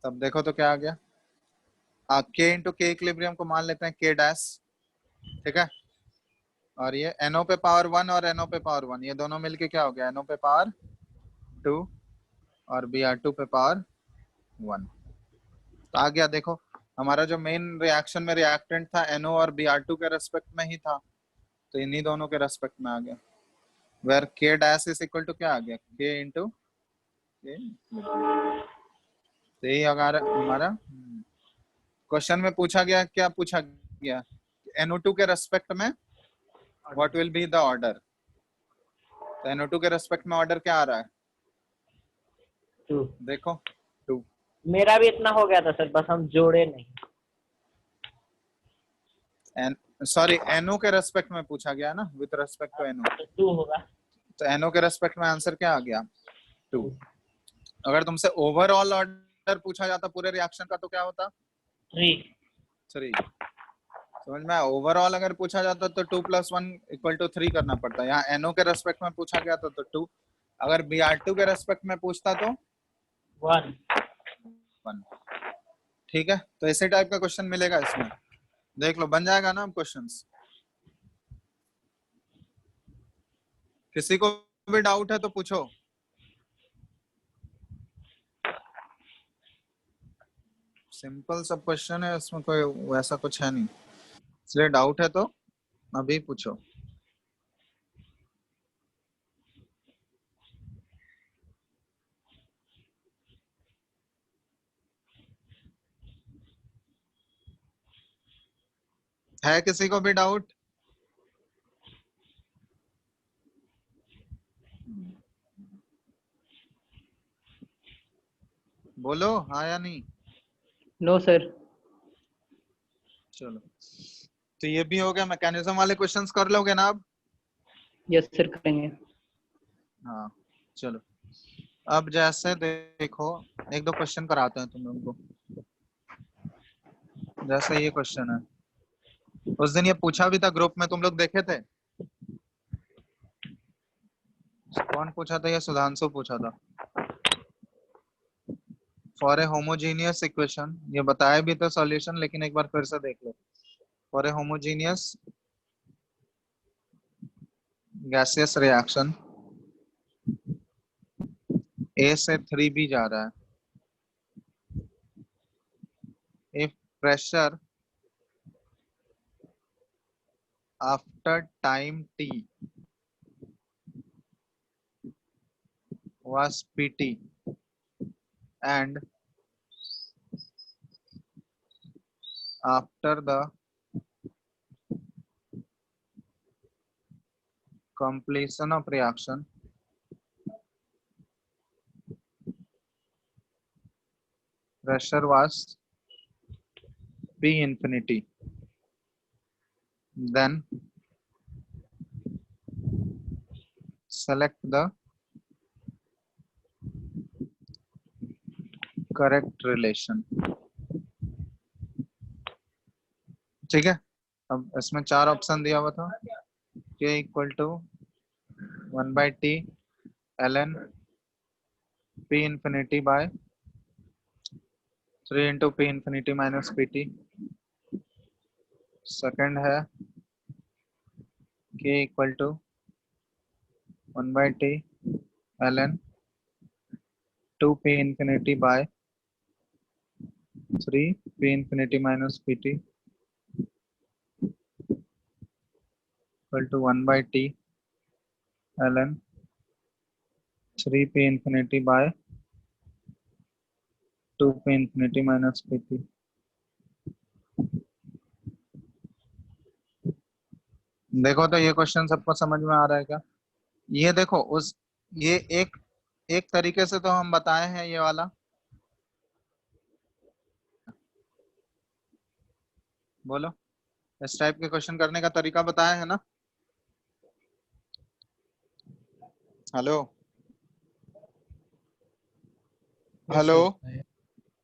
तब देखो तो क्या आ गया? K इंटू K इक्विलिब्रियम को मान लेते हैं K डैश, ठीक है। और ये NO पे पावर 1 और NO पे पावर 1, ये दोनों मिलके क्या हो गया? NO पे पावर 2 और Br2 पे पावर 1। तो आ गया। देखो हमारा जो मेन रिएक्शन में रिएक्टेंट था NO और Br2 के रेस्पेक्ट में ही था, तो इन्हीं दोनों के रेस्पेक्ट में आ गया। Where K dash is equal to क्या आ गया? K into K। तो यही अगर हमारा क्वेश्चन में पूछा गया, क्या पूछा गया? NO2 के रेस्पेक्ट में what will be the order? तो NO2 के रेस्पेक्ट में ऑर्डर क्या आ रहा है? 2। देखो 2। मेरा भी इतना हो गया था सर, बस हम जोड़े नहीं। सॉरी, NO के रेस्पेक्ट में पूछा गया ना, विद रेस्पेक्ट टू NO। तो 2 होगा। तो NO के रेस्पेक्ट में आंसर क्या आ गया? 2। अगर तुमसे ओवरऑल ऑर्डर पूछा जाता पूरे रिएक्शन का तो क्या होता? 3। 3। समझ में? ओवरऑल अगर पूछा जाता तो 2 + 1 = 3 करना पड़ता। यहाँ NO के रेस्पेक्ट में पूछा गया था तो 2। अगर Br2 के रेस्पेक्ट में पूछता तो 1। 1। ठीक है, तो ऐसे टाइप का क्वेश्चन मिलेगा इसमें, देख लो बन जाएगा ना क्वेश्चंस। किसी को भी डाउट है तो पूछो। सिंपल सब क्वेश्चन है, इसमें कोई वैसा कुछ है नहीं, इसलिए डाउट है तो अभी पूछो। है किसी को भी डाउट? बोलो हाँ या नहीं। No sir. चलो, तो ये भी हो गया। मैकेनिज्म वाले क्वेश्चंस कर लोगे ना आप? यस सर करेंगे। हाँ चलो, अब जैसे देखो एक दो क्वेश्चन कराते हैं तुम लोगों को। जैसे ये क्वेश्चन है, उस दिन ये पूछा भी था ग्रुप में, तुम लोग देखे थे? कौन पूछा था? ये सुधांशु पूछा था। फॉर ए होमोजीनियस इक्वेशन, ये बताया भी था सॉल्यूशन, लेकिन एक बार फिर से देख लो। For a homogeneous gaseous reaction, A से 3B जा रहा है। If pressure after time t was Pt and after the completion of reaction pressure was P infinity, then select the correct relation। ठीक है, अब इसमें 4 ऑप्शन दिया हुआ था। k equal to 1/t ln P infinity by 3 into P infinity minus Pt। Second है k equal to 1/t ln 2P infinity by 3P infinity minus Pt equal to 1/t ln 3P infinity by 2P infinity minus Pt। देखो तो ये क्वेश्चन सबको समझ में आ रहा है क्या? ये देखो उस ये एक तरीके से तो हम बताए हैं ये वाला। बोलो, इस टाइप के क्वेश्चन करने का तरीका बताया है ना? हेलो हेलो,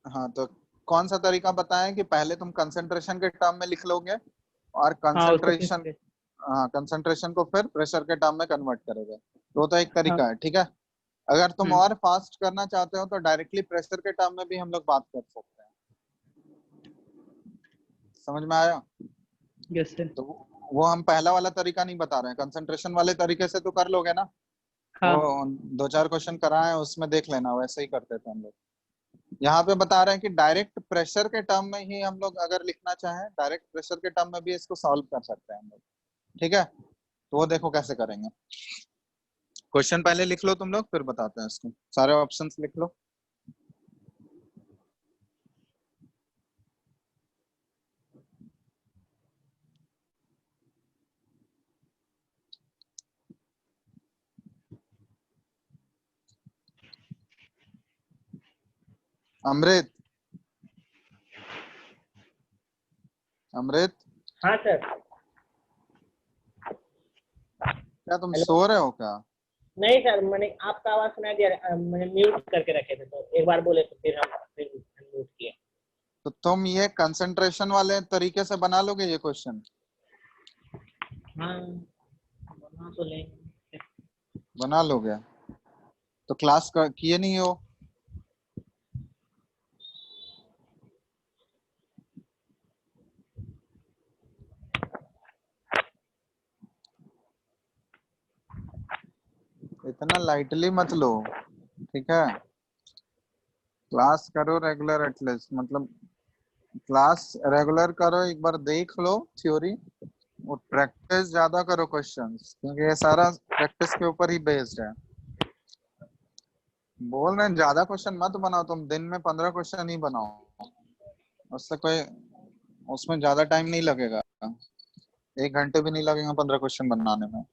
हाँ तो कौन सा तरीका बताएं कि पहले तुम कंसंट्रेशन के टर्म में लिख लोगे और हाँ उसको कंसंट्रेशन, हाँ कंसंट्रेशन को फिर प्रेशर के टर्म में कन्वर्ट करोगे, तो एक तरीका हाँ। है। ठीक है, अगर तुम हम्म। और फास्ट करना चाहते हो तो डायरेक्टली प्रेशर के टर्म में भी हम लोग बात कर सकते हैं। समझ में आया? Yes sir. तो वो हम पहला वाला तरीका नहीं बता रहे हैं, कंसंट्रेशन वाले तरीके से तो कर लोगे ना? हाँ वो 2-4 क्वेश्चन कराए हैं, उसमें देख लेना, वैसे ही करते थे हम लोग। यहाँ पे बता रहे हैं कि डायरेक्ट प्रेशर के टर्म में ही हम लोग अगर लिखना चाहें, डायरेक्ट प्रेशर के टर्म में भी इसको सॉल्व कर सकते हैं हम लोग। ठीक है, तो वो देखो कैसे करेंगे। क्वेश्चन पहले लिख लो तुम लोग, फिर बताते हैं इसको। सारे ऑप्शंस लिख लो। अमृत, अमृत हाँ सर। क्या तुम हेलो। सो रहे हो क्या? नहीं सर, मैंने आपका आवाज सुना दिया, मैंने म्यूट करके रखे थे, तो एक बार बोले तो फिर हम म्यूट किए। तो तुम ये कंसंट्रेशन वाले तरीके से बना लोगे ये क्वेश्चन? हाँ बना तो लेंगे। बना लोगे? तो क्लास किए नहीं हो? इतना लाइटली मत लो, ठीक है? क्लास करो रेगुलर, एटलीस्ट मतलब क्लास रेगुलर करो, एक बार देख लो थ्योरी, और प्रैक्टिस ज्यादा करो क्वेश्चंस, क्योंकि ये सारा प्रैक्टिस के ऊपर ही बेस्ड है। बोल रहे हैं ज्यादा क्वेश्चन मत बनाओ, तुम दिन में 15 क्वेश्चन ही बनाओ, उससे कोई, उसमें ज्यादा टाइम नहीं लगेगा, 1 घंटे भी नहीं लगेगा 15 क्वेश्चन बनाने में।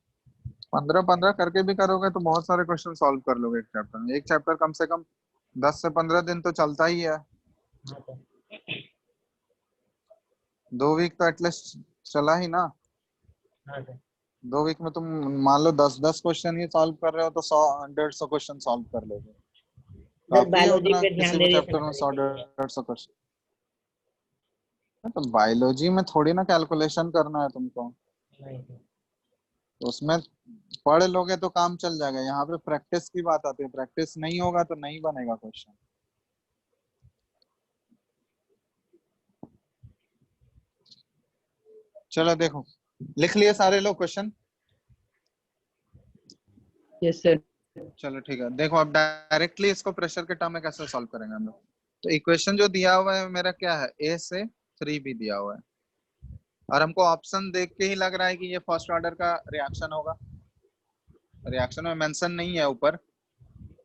15-15 करके भी करोगे तो बहुत सारे क्वेश्चन सॉल्व कर लोगे एक चैप्टर में। एक चैप्टर कम से कम 10 से 15 दिन तो चलता ही है। हाँ सर। 2 वीक तो एटलीस्ट चला ही ना। हाँ सर 2 वीक में तुम मान लो 10-10 क्वेश्चन ही सॉल्व कर रहे हो तो 100-150 क्वेश्चन सॉल्व कर लोगे। सर काफी है बायोलॉजी उतना, पे किसी ध्यान भी दे रही चैप्टर में है 100-150 क्वेश्चन। तो बायोलॉजी में थोड़ी ना कैलकुलेशन करना है तुमको, नहीं सर तो उसमें पढ़ लोगे तो काम चल जाएगा। यहाँ पे प्रैक्टिस की बात आती है, प्रैक्टिस नहीं होगा तो नहीं बनेगा क्वेश्चन। चलो देखो, लिख लिए सारे लोग क्वेश्चन? Yes sir. चलो ठीक है, देखो अब डायरेक्टली इसको प्रेशर के टर्म में कैसे सॉल्व करेंगे हम लोग। तो इक्वेशन जो दिया हुआ है मेरा क्या है, a से 3b दिया हुआ है, और हमको ऑप्शन देख के ही लग रहा है कि ये फर्स्ट ऑर्डर का रिएक्शन होगा। रिएक्शन में मेंशन नहीं है ऊपर,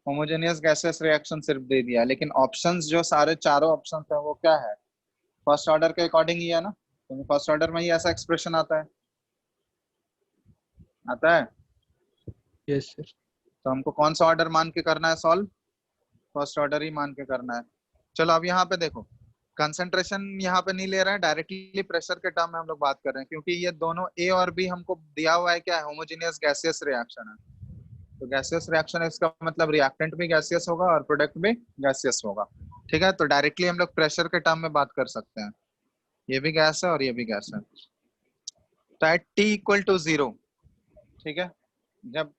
होमोजेनियस गैसेस रिएक्शन सिर्फ दे दिया, लेकिन ऑप्शंस जो सारे चारों ऑप्शंस है वो क्या है, फर्स्ट ऑर्डर के अकॉर्डिंग ही है ना, क्योंकि फर्स्ट ऑर्डर में ही ऐसा एक्सप्रेशन आता है। आता है यस सर। तो हमको कौन सा ऑर्डर मान के करना है सॉल्व, फर्स्ट ऑर्डर ही मान के करना है। चलो अब यहाँ पे देखो, कंसंट्रेशन यहाँ पे नहीं ले रहे हैं, डायरेक्टली प्रेशर के टर्म में हम लोग बात कर रहे हैं, क्योंकि ये दोनों ए और बी हमको दिया हुआ है क्या है, होमोजेनियस गैसियस रिएक्शन है। तो गैसियस रिएक्शन है, इसका मतलब रिएक्टेंट भी गैसियस होगा और प्रोडक्ट भी गैसियस होगा। ठीक है, तो डायरेक्टली हम लोग प्रेशर के टर्म में बात कर सकते हैं, ये भी गैस है और ये भी गैस है। तो एट टी इक्वल टू 0, ठीक है, जब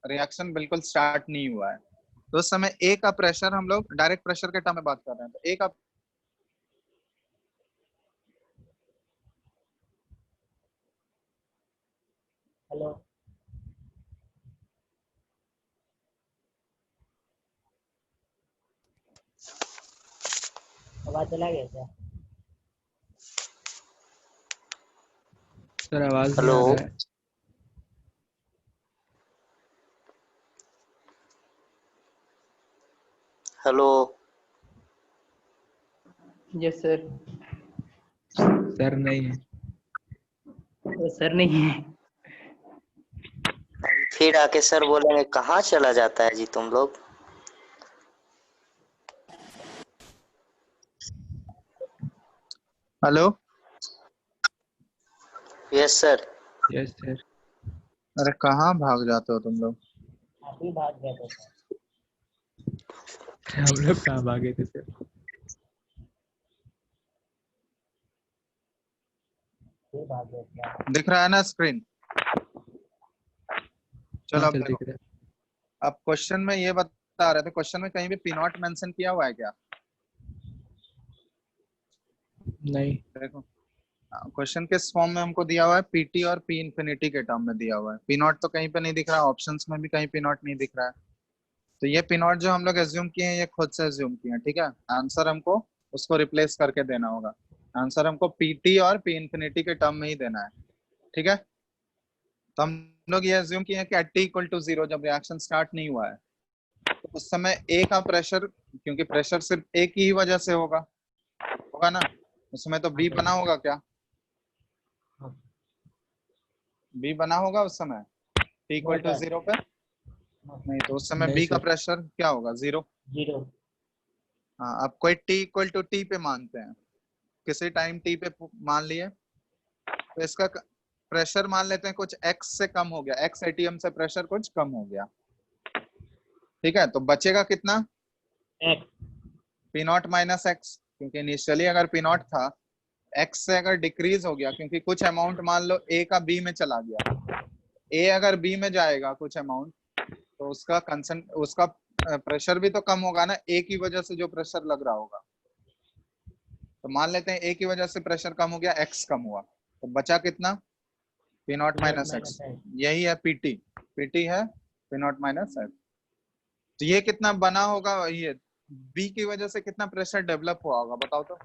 रिएक्शन बिल्कुल स्टार्ट नहीं हुआ है, तो उस समय ए का प्रेशर, हम लोग डायरेक्ट प्रेशर के टर्म में बात कर रहे हैं, तो ए का हेलो आवाज चला गया क्या? सर आवाज नहीं हेलो आ रहा है। Hello yes sir. सर नहीं है। सर नहीं है। फिर आके सर बोलेंगे कहाँ चला जाता है जी तुम लोग। Hello, yes sir. Yes sir. अरे कहाँ भाग जाते हो तुम लोग। आप ही भाग गए थे सर। हम लोग कहाँ भागे थे सर। फिर भाग गए थे आप। दिख रहा है ना स्क्रीन। चलो हाँ अब सर देखो, दिख रहा है। अब क्वेश्चन में ये बता रहे थे, क्वेश्चन में कहीं भी पी नॉट मेंशन किया हुआ है क्या? नहीं। देखो क्वेश्चन किस फॉर्म में हमको दिया हुआ है, पीटी और पी इंफिनिटी के टर्म में दिया हुआ है। पी नॉट तो कहीं पे नहीं दिख रहा है, ऑप्शंस में भी कहीं पी नॉट नहीं दिख रहा है। तो ये पी नॉट जो हम लोग एज्यूम किए हैं, ये खुद से एज्यूम किए हैं, ठीक है। आंसर हमको उसको रिप्लेस करके देना होगा। आंसर हमको पीटी और पी इंफिनिटी के टर्म में ही देना है, ठीक है। तो हम लोग ये एज्यूम किए हैं कि एट टी इक्वल टू 0, जब रिएक्शन स्टार्ट नहीं हुआ है, तो उस समय ए का प्रेशर, क्योंकि प्रेशर सिर्फ ए की ही वजह से होगा ना, उसमें तो बी बना होगा क्या, बी बना होगा उस समय टी इक्वल टू 0 पे, नहीं, तो उस समय नहीं बी का सर। प्रेशर क्या होगा, 0। 0 हाँ, अब कोई टी इक्वल टू टी पे मानते हैं, किसी टाइम टी पे मान लिए, तो इसका प्रेशर मान लेते हैं कुछ एक्स से कम हो गया, एक्स एटीएम से प्रेशर कुछ कम हो गया, ठीक है। तो बचेगा कितना, x P not minus x, क्योंकि इनिशियली अगर पी नॉट था, एक्स से अगर डिक्रीज हो गया, क्योंकि कुछ अमाउंट मान लो ए का बी में चला गया, ए अगर बी में जाएगा कुछ अमाउंट, तो उसका उसका प्रेशर भी तो कम होगा ना, ए की वजह से जो प्रेशर लग रहा होगा। तो मान लेते हैं ए की वजह से प्रेशर कम हो गया, एक्स कम हुआ, तो बचा कितना, पी नॉट माइनस एक्स, यही है पीटी, पीटी है पी नॉट माइनस एक्स। तो ये कितना बना होगा, ये बी की वजह से कितना प्रेशर डेवलप हुआ होगा बताओ तो।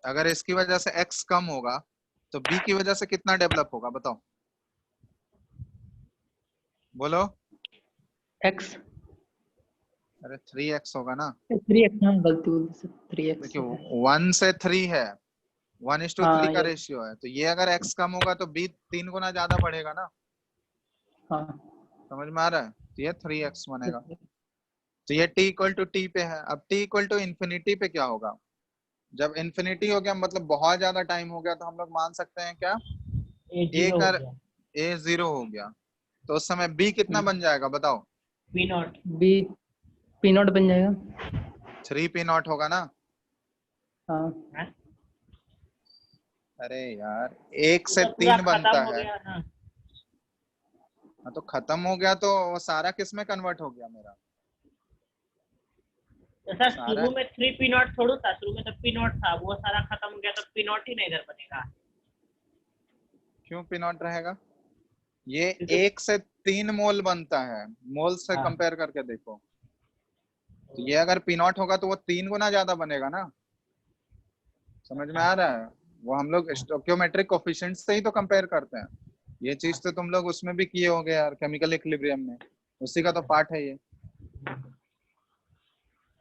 अगर इसकी वजह से एक्स कम होगा तो बी की वजह से कितना डेवलप होगा बताओ, बोलो। एक्स। अरे 3x होगा ना, 3x। हाँ गलती बोल दी सर, 3x देखियो है। 1 से 3 है, 1:3 हाँ का ये। रेशियो है, तो ये अगर x कम होगा तो b 3 गुना ज्यादा बढ़ेगा ना, हाँ। समझ में आ रहा है, तो ये 3x बनेगा। तो ये t इक्वल टू टी पे है, अब t इक्वल टू इंफिनिटी पे क्या होगा, जब इन्फिनिटी हो गया मतलब बहुत ज्यादा टाइम हो गया तो हम लोग मान सकते हैं क्या ए ए जीरो हो कर गया, ए 0 हो गया, तो उस समय बी कितना बन जाएगा बताओ? P naught. बी पी नॉट बन जाएगा। 3 पी नॉट होगा ना? हाँ अरे यार 1 वो से तो पूरा 3 खत्म बनता हो है। गया ना। हाँ तो खत्म हो गया तो वो सारा किस में कन्वर्ट हो गया मेरा? तो सर सारा शुरू में 3 पी नॉट थोड़ा था, शुरू में तो पी नॉट था, वो सारा खत्म हो गया तो पी नॉट ही नहीं इधर बनेगा। क्यों पी नॉट रहेगा? ये क्योंकि 1 से 3 मोल बनता है, मोल से हाँ, कंपेयर करके देखो। तो ये अगर पी नॉट होगा तो वो 3 गुना ज्यादा बनेगा ना। समझ में आ रहा है? वो हम लोग स्टोइकियोमेट्रिक कोफिशिएंट से ही तो कंपेयर करते हैं। ये चीज तो तुम लोग उसमें भी किए होगे यार, केमिकल इक्विलिब्रियम में, उसी का तो पार्ट है ये।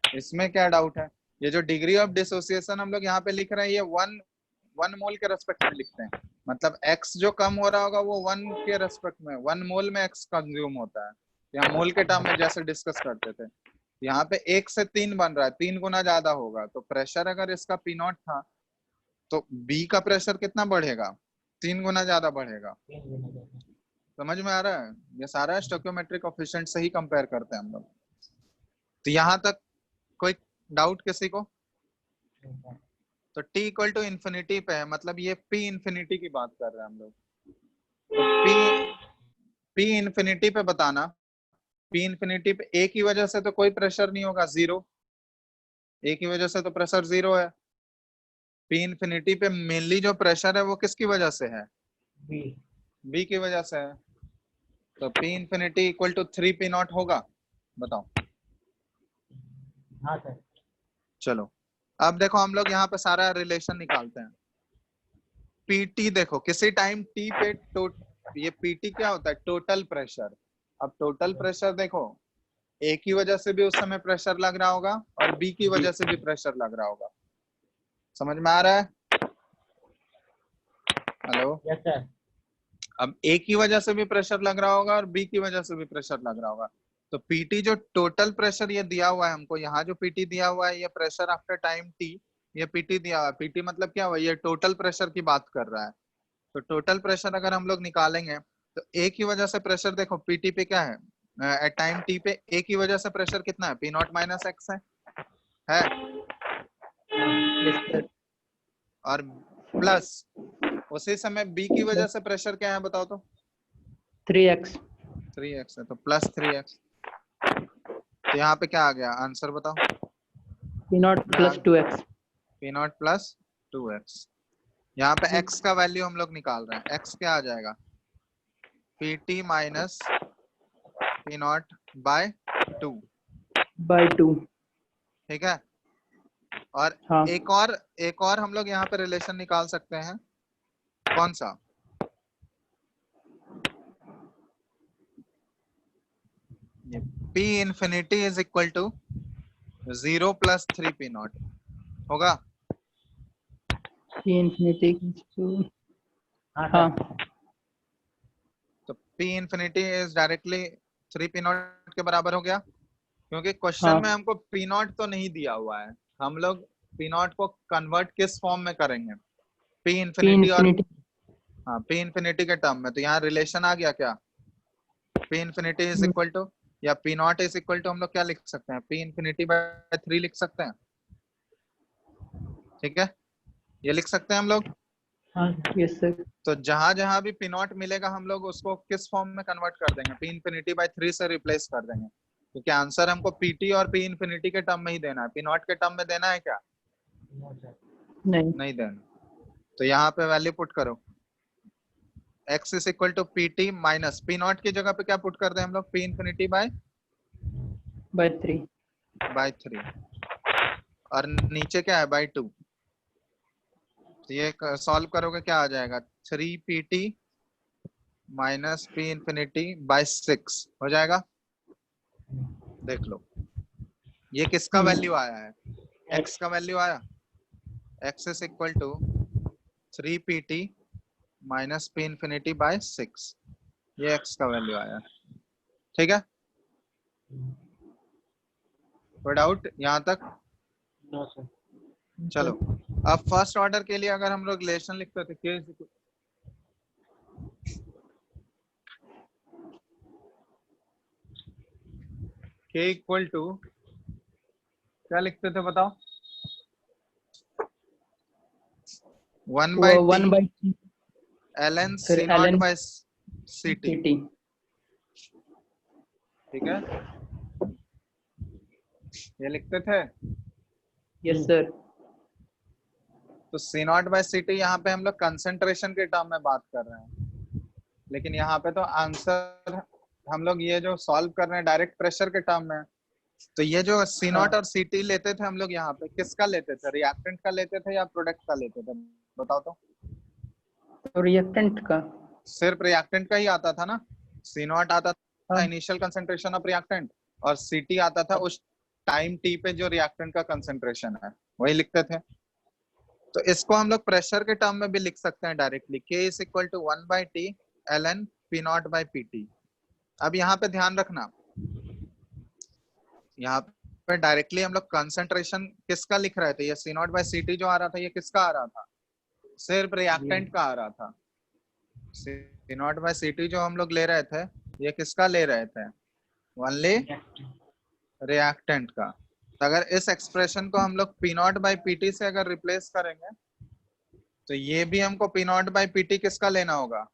इसमें क्या डाउट है? ये जो डिग्री ऑफ डिसोसिएशन हम लोग यहाँ पे लिख रहे हैं, ये वन मोल के रेस्पेक्ट में लिखते हैं। मतलब x जो कम हो रहा होगा वो 1 के रेस्पेक्ट में, 1 मोल में x कंज्यूम होता है। यहाँ मोल के टर्म में जैसे डिस्कस करते थे, यहाँ पे 1 से 3 बन रहा है, 3 गुना ज्यादा होगा। तो प्रेशर अगर इसका पी नॉट था तो बी का प्रेशर कितना बढ़ेगा? 3 गुना ज्यादा बढ़ेगा। समझ में आ रहा है? ये सारा स्टोइकियोमेट्रिक कोफिशिएंट से ही कंपेयर करते हैं हम लोग। तो यहाँ तक कोई डाउट किसी को? तो t इक्वल टू इन्फिनिटी पे है, मतलब ये p इन्फिनिटी की बात कर रहे हैं हम लोग। तो p इन्फिनिटी पे बताना, p इन्फिनिटी पे a की वजह से तो कोई प्रेशर नहीं होगा, 0। a की वजह से तो प्रेशर 0 है। p इन्फिनिटी पे मेनली जो प्रेशर है वो किसकी वजह से है? b की वजह से है। तो p infinity equal to 3 p naught होगा, बताओ। हाँ सर। चलो अब देखो हम लोग यहाँ पे सारा रिलेशन निकालते हैं। पीटी देखो किसी टाइम टी पे ये पीटी क्या होता है? Total pressure. अब टोटल प्रेशर देखो, ए की वजह से भी उस समय प्रेशर लग रहा होगा और बी की वजह से भी प्रेशर लग रहा होगा। समझ में आ रहा है? हेलो? Yes sir. अब ए की वजह से भी प्रेशर लग रहा होगा और बी की वजह से भी प्रेशर लग रहा होगा। तो पीटी जो टोटल प्रेशर ये दिया हुआ है हमको, यहाँ जो पीटी दिया हुआ है ये प्रेशर आफ्टर टाइम टी, ये पीटी दिया हुआ है। पीटी मतलब क्या हुआ? ये टोटल प्रेशर की बात कर रहा है। तो टोटल प्रेशर अगर हम लोग निकालेंगे तो ए की वजह से प्रेशर देखो पीटी पे क्या है, एट टाइम टी पे ए की वजह से प्रेशर कितना है? पी नॉट माइनस एक्स है यस सर। और प्लस उसी समय बी की वजह से प्रेशर क्या है बताओ तो? 3x 3x है, तो प्लस 3x। तो यहाँ पे क्या आ गया आंसर बताओ? P not plus 2x। P not plus 2x। यहाँ पे x का वैल्यू हम लोग निकाल रहे हैं, x क्या आ जाएगा? PT minus P naught by 2। ठीक है। और हाँ एक और हम लोग यहाँ पे रिलेशन निकाल सकते हैं, कौन सा? P infinity is equal to 0 plus 3 P naught होगा। p infinity हाँ हाँ सर। तो P infinity is directly 3 P not के बराबर हो गया, क्योंकि क्वेश्चन हाँ में हमको P नॉट तो नहीं दिया हुआ है। हम लोग P नॉट को कन्वर्ट किस फॉर्म में करेंगे? P p infinity और infinity हाँ P infinity के टर्म में। तो यहाँ रिलेशन आ गया क्या? P infinity is equal to या P not is equal to हम लोग क्या लिख सकते हैं? P infinity by 3 लिख सकते हैं। ठीक है, ये लिख सकते हैं हम लोग। हाँ यस सर। तो जहां जहां भी P नॉट मिलेगा हम लोग उसको किस फॉर्म में कन्वर्ट कर देंगे? P infinity by 3 से रिप्लेस कर देंगे, क्योंकि आंसर हमको PT और P infinity के टर्म में ही देना है। P नॉट के टर्म में देना है क्या? नहीं नहीं देना। तो यहाँ पे वैल्यू पुट करो, x is equal to PT minus P naught की जगह पे क्या पुट कर दें हम लोग? P infinity by 3 और नीचे क्या है? by 2। तो ये सॉल्व करोगे क्या आ जाएगा? 3 PT minus P infinity by 6 हो जाएगा। देख लो ये किसका वैल्यू आया है? x का वैल्यू आया। x is equal to 3 PT minus P infinity by 6, ये x का वैल्यू आया। ठीक है, कोई डाउट यहाँ तक? No sir. चलो अब फर्स्ट ऑर्डर के लिए अगर हम लोग रिलेशन लिखते थे के इक्वल टू क्या लिखते थे बताओ 1 by वन बाई ln फिर c not ln by ct ct। ठीक है ये लिखते थे। Yes sir. तो c नॉट by ct यहाँ पे हम लोग कंसंट्रेशन के टर्म में बात कर रहे हैं, लेकिन यहाँ पे तो आंसर हम लोग ये जो सॉल्व कर रहे हैं डायरेक्ट प्रेशर के टर्म में। तो ये जो सी नॉट और सी टी लेते थे हम लोग यहाँ पे किसका लेते थे, रिएक्टेंट का लेते थे या प्रोडक्ट का लेते थे बताओ तो। रिएक्टेंट का। सिर्फ रिएक्टेंट का ही आता था ना, सी नॉट आता था हाँ। इनिशियल कंसंट्रेशन ऑफ रिएक्टेंट और सी टी आता था उस टाइम टी पे जो रिएक्टेंट का कंसंट्रेशन है वही लिखते थे। तो इसको हम लोग प्रेशर के टर्म में भी लिख सकते हैं directly, K is equal to 1 by T ln P naught by PT। अब यहाँ पे ध्यान रखना, यहाँ पे डायरेक्टली हम लोग कंसंट्रेशन किसका लिख रहे थे, ये C नॉट by CT जो आ रहा था ये किसका आ रहा था, सिर्फ रिएक्टेंट का आ रहा था। C नॉट by CT जो हम लोग ले रहे थे ये किसका ले रहे थे, ओनली रिएक्टेंट का। तो अगर इस एक्सप्रेशन को हम लोग P नॉट by PT से अगर रिप्लेस करेंगे तो ये भी हमको P नॉट by PT किसका लेना होगा,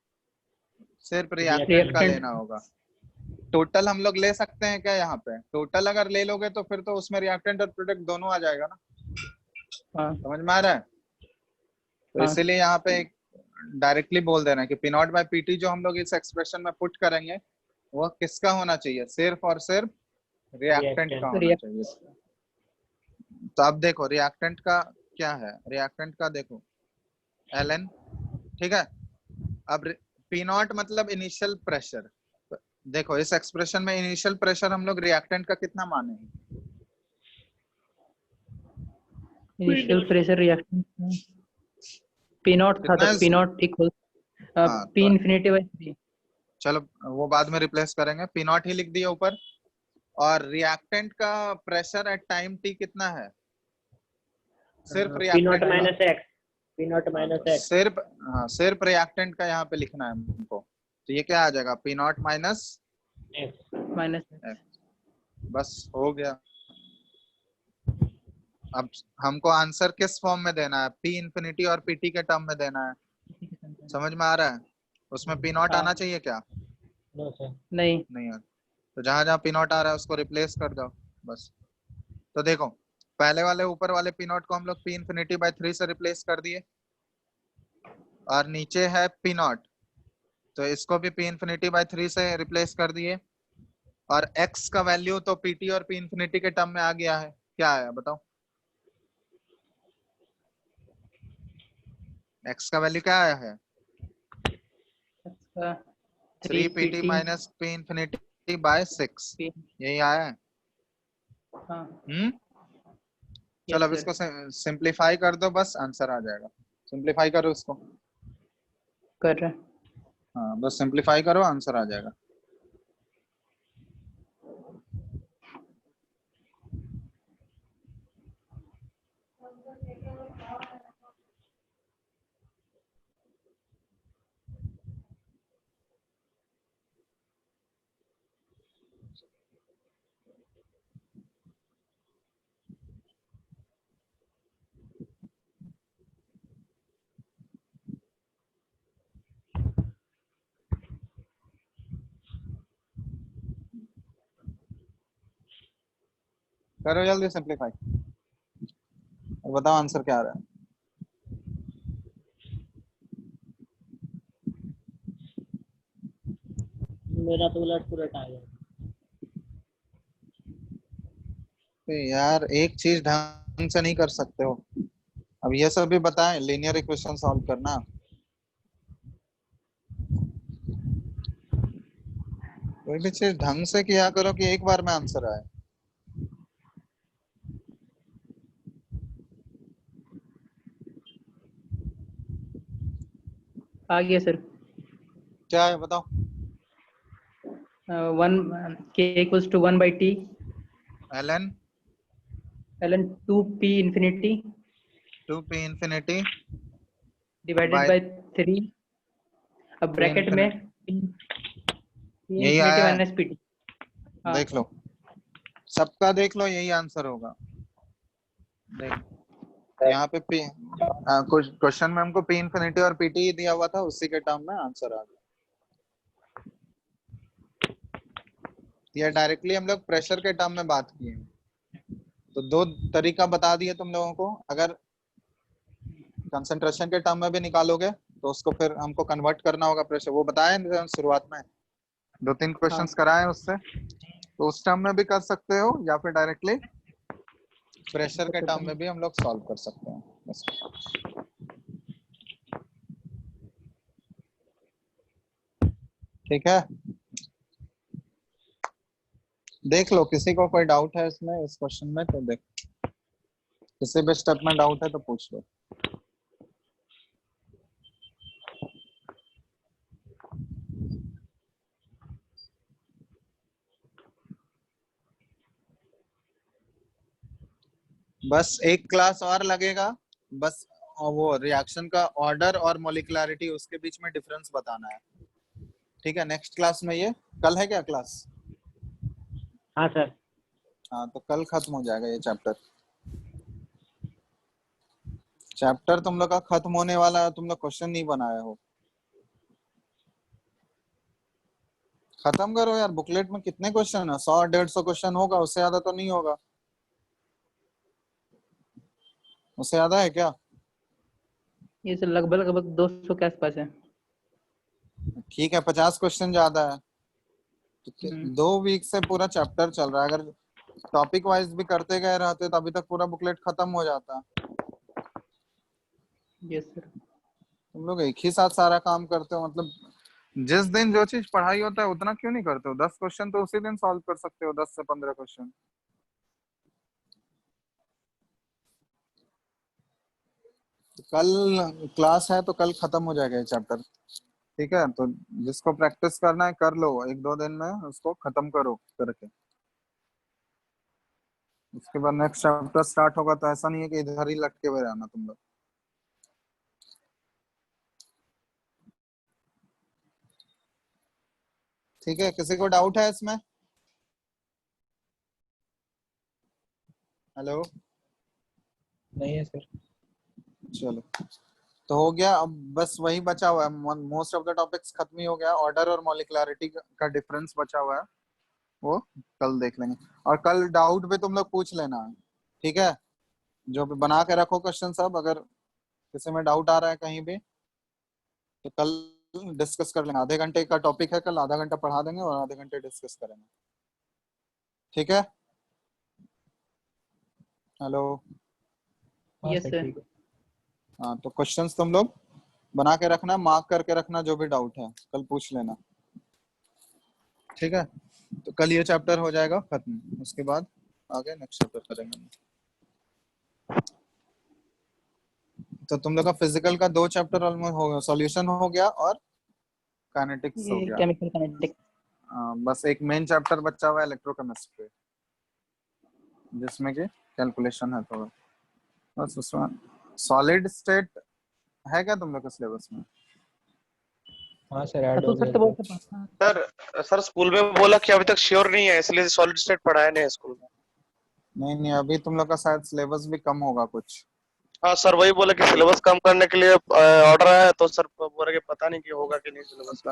सिर्फ रिएक्टेंट का लेना होगा। टोटल हम लोग ले सकते हैं क्या, यहाँ पे टोटल अगर ले लोगे तो फिर तो उसमें रिएक्टेंट और प्रोडक्ट दोनों आ जाएगा ना। हाँ। समझ में आ रहा है। तो इसीलिए यहाँ पे डायरेक्टली बोल देना है कि P नॉट by PT जो हम लोग इस एक्सप्रेशन में पुट करेंगे वो किसका होना चाहिए, सिर्फ और सिर्फ रिएक्टेंट का होना चाहिए। तो अब देखो रिएक्टेंट का क्या है, रिएक्टेंट का देखो ln, ठीक है। अब P नॉट मतलब इनिशियल प्रेशर, देखो इस एक्सप्रेशन में इनिशियल प्रेशर हम लोग रिएक्टेंट का कितना माने, initial pressure reactant P naught था तो P naught equal P infinity by 3। चलो वो बाद में रिप्लेस करेंगे, P नॉट ही लिख दिया ऊपर। और रिएक्टेंट का प्रेशर एट टाइम t कितना है, सिर्फ reactant minus x, P not minus x, सिर्फ सिर्फ रिएक्टेंट का यहाँ पे लिखना है हमको। तो ये क्या आ जाएगा, P नॉट माइनस x। बस हो गया। अब हमको आंसर किस फॉर्म में देना है, P इंफिनिटी और PT के टर्म में देना है। समझ में आ रहा है, उसमें P नॉट आना चाहिए क्या, नो सर नहीं नहीं है। तो जहां जहां P नॉट आ रहा है उसको रिप्लेस कर दो बस। तो देखो पहले वाले ऊपर वाले P नॉट को हम लोग P इंफिनिटी बाय 3 से रिप्लेस कर दिए और नीचे है P नॉट तो इसको भी P इंफिनिटी बाय 3 से रिप्लेस कर दिए। और x का वैल्यू तो PT और P इंफिनिटी के टर्म में आ गया है, क्या आया बताओ, x का वैल्यू क्या आया है, 3 PT minus P infinity by 6, यही आया है। चलो अब इसको सिंप्लीफाई कर दो, बस आंसर आ जाएगा। सिंप्लीफाई करो इसको, कर रहे। हाँ बस सिंप्लीफाई करो आंसर आ जाएगा। करो जल्दी सिंप्लीफाई और बताओ आंसर क्या आ रहा है। मेरा तो उलट पुलट आ गया। यार एक चीज ढंग से नहीं कर सकते हो, अब ये सब भी बताएं, लीनियर इक्वेशन सॉल्व करना। कोई भी चीज ढंग से किया करो कि एक बार में आंसर आए। आ गया सर। क्या है बताओ, K equals to 1 by T ln ln 2P infinity 2p infinity divided by by 3, अब ब्रैकेट में infinity p यही infinity आया है, माइनस pt। हाँ देख लो सबका, देख लो यही आंसर होगा। देख यहाँ पे p कुछ क्वेश्चन में हमको p infinity और pt ही दिया हुआ था, उसी के टर्म में आंसर आ गया। ये डायरेक्टली हम लोग प्रेशर के टर्म में बात किए हैं, तो दो तरीका बता दिए तुम लोगों को। अगर कंसंट्रेशन के टर्म में भी निकालोगे तो उसको फिर हमको कन्वर्ट करना होगा प्रेशर, वो बताया शुरुआत में, 2-3 क्वेश्चंस कराए उससे, तो उस टर्म में भी कर सकते हो या फिर डायरेक्टली प्रेशर के टर्म में भी हम लोग सॉल्व कर सकते हैं बस। ठीक है, देख लो किसी को कोई डाउट है इसमें, इस क्वेश्चन में, तो देख किसी भी स्टेप में डाउट है तो पूछ लो। बस एक क्लास और लगेगा, बस वो रिएक्शन का ऑर्डर और मॉलिक्युलरिटी उसके बीच में डिफरेंस बताना है। ठीक है, नेक्स्ट क्लास में, ये कल है क्या क्लास? हाँ सर। हाँ, तो कल खत्म हो जाएगा ये चैप्टर। चैप्टर तुम लोग का खत्म होने वाला है, तुम लोग क्वेश्चन नहीं बनाए हो। खत्म करो यार, बुकलेट में कितने क्वेश्चन है? 100-150 क्वेश्चन होगा, उससे ज्यादा तो नहीं होगा। उससे ज्यादा है क्या? ये सर लगभग लगभग 200 के आसपास है। ठीक है, 50 क्वेश्चन ज्यादा है। तो 2 वीक से पूरा चैप्टर चल रहा है, अगर टॉपिक वाइज भी करते गए रहते तो अभी तक पूरा बुकलेट खत्म हो जाता। Yes sir. तुम लोग एक ही साथ सारा काम करते हो, मतलब जिस दिन जो चीज पढ़ाई होता है उतना क्यों नहीं करते हो? 10 क्वेश्चन तो उसी दिन सॉल्व कर सकते हो, 10 से 15 क्वेश्चन। तो कल क्लास है तो कल खत्म हो जाएगा ये चैप्टर। ठीक है, तो जिसको प्रैक्टिस करना है कर लो, 1-2 दिन में उसको खत्म करो करके। उसके बाद नेक्स्ट चैप्टर स्टार्ट होगा, तो ऐसा नहीं है कि इधर ही लटके हुए रहना तुम लोग। ठीक है, किसी को डाउट है इसमें? हेलो, नहीं है सर। चलो तो हो गया। अब बस वही बचा हुआ है, मोस्ट ऑफ द टॉपिक्स खत्म ही हो गया। ऑर्डर और मॉलिक्युलरिटी का डिफरेंस बचा हुआ है, वो कल देख लेंगे। और कल डाउट भी तुम लोग पूछ लेना, ठीक है? जो भी बना के रखो क्वेश्चन सब, अगर किसी में डाउट आ रहा है कहीं भी तो कल डिस्कस कर लेंगे। आधे घंटे का टॉपिक है, कल आधा घंटा पढ़ा देंगे और आधे घंटे डिस्कस करेंगे। ठीक है? हेलो, हाँ यस सर सर। ठीक है। हाँ, तो क्वेश्चंस तुम लोग बना के रखना, मार्क करके रखना, जो भी डाउट है कल पूछ लेना। ठीक है, तो कल ये चैप्टर हो जाएगा खत्म, उसके बाद आगे नेक्स्ट चैप्टर करेंगे। तो तुम लोग का फिजिकल का 2 चैप्टर ऑलमोस्ट हो गया, सॉल्यूशन हो गया और काइनेटिक्स हो ये गया। Chemical kinetic. बस एक मेन चैप्टर बचा हुआ है, इलेक्ट्रोकेमिस्ट्री, जिसमें कि कैलकुलेशन है थोड़ा। बस उसमें सॉलिड स्टेट है क्या तुम लोग के सिलेबस में? हाँ सर ऐड हो अतुल गया सर से बोल कुछ। सकते सर स्कूल में बोला कि अभी तक श्योर नहीं है, इसलिए सॉलिड स्टेट पढ़ाया नहीं है स्कूल में। नहीं, अभी तुम लोग का शायद सिलेबस भी कम होगा कुछ। हाँ सर, वही बोला कि सिलेबस कम करने के लिए ऑर्डर आया है, तो सर बोल रहे कि पता नहीं कि होगा कि नहीं सिलेबस।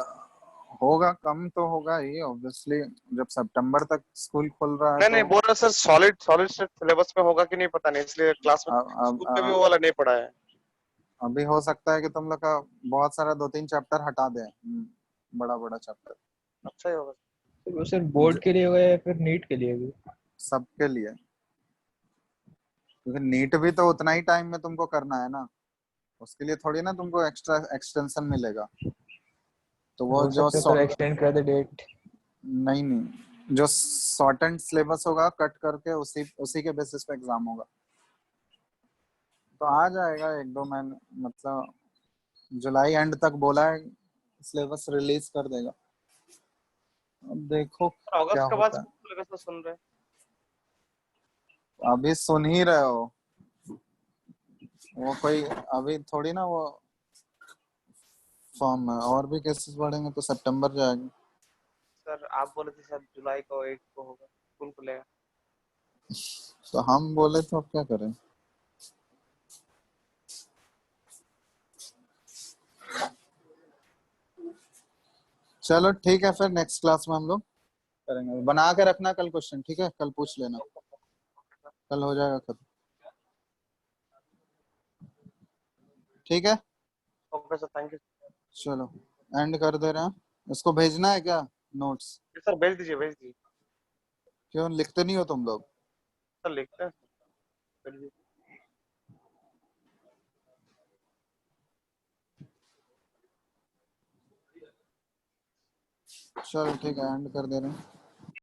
होगा, कम तो होगा ही ऑब्वियसली, जब सितंबर तक स्कूल खुल रहा है नहीं तो। नहीं, बोल रहे sir solid solid state syllabus में होगा कि नहीं पता नहीं, इसलिए क्लास में स्कूल में भी वो वाला नहीं पढ़ा है। अभी हो सकता है कि तुम लोग का बहुत सारा 2-3 चैप्टर हटा दे, बड़ा बड़ा चैप्टर। अच्छा ही होगा। तो वो सर बोर्ड के लिए होगा या फिर नीट के लिए भी? सबके लिए, क्योंकि नीट भी तो उतना ही टाइम में तुमको करना है ना, उसके लिए थोड़ी ना तुमको एक्स्ट्रा एक्सटेंशन मिलेगा। तो वो हो जो सकता है सर एक्सटेंड कर दे डेट। नहीं, जो शॉर्ट एंड सिलेबस होगा कट करके उसी उसी के बेसिस पे एग्जाम होगा। तो आ जाएगा 1-2 महीने, मतलब जुलाई एंड तक बोला है, सिलेबस रिलीज कर देगा। अब देखो क्या अगस्त के बाद होता है। स्कूल खुलेगा सर, सुन रहे हैं। अभी सुन ही रहे हो, वो कोई अभी थोड़ी ना वो फॉर्म है, और भी केसेस बढ़ेंगे तो सितंबर जाएंगे। सर आप बोले थे सर जुलाई को 1 को होगा, स्कूल खुलेगा। तो हम बोले तो अब क्या करें। चलो ठीक है, फिर नेक्स्ट क्लास में हम लोग करेंगे। बना के रखना कल क्वेश्चन, ठीक है? कल पूछ लेना, कल हो जाएगा खत्म। ठीक है, ओके सर, थैंक यू। चलो एंड कर दे रहे हैं। इसको भेजना है क्या नोट्स? सर भेज दीजिए, भेज दीजिए। क्यों लिखते नहीं हो तुम लोग? सर लिखते हैं सर, भेज दीजिए। चलो ठीक है, एंड कर दे रहे हैं।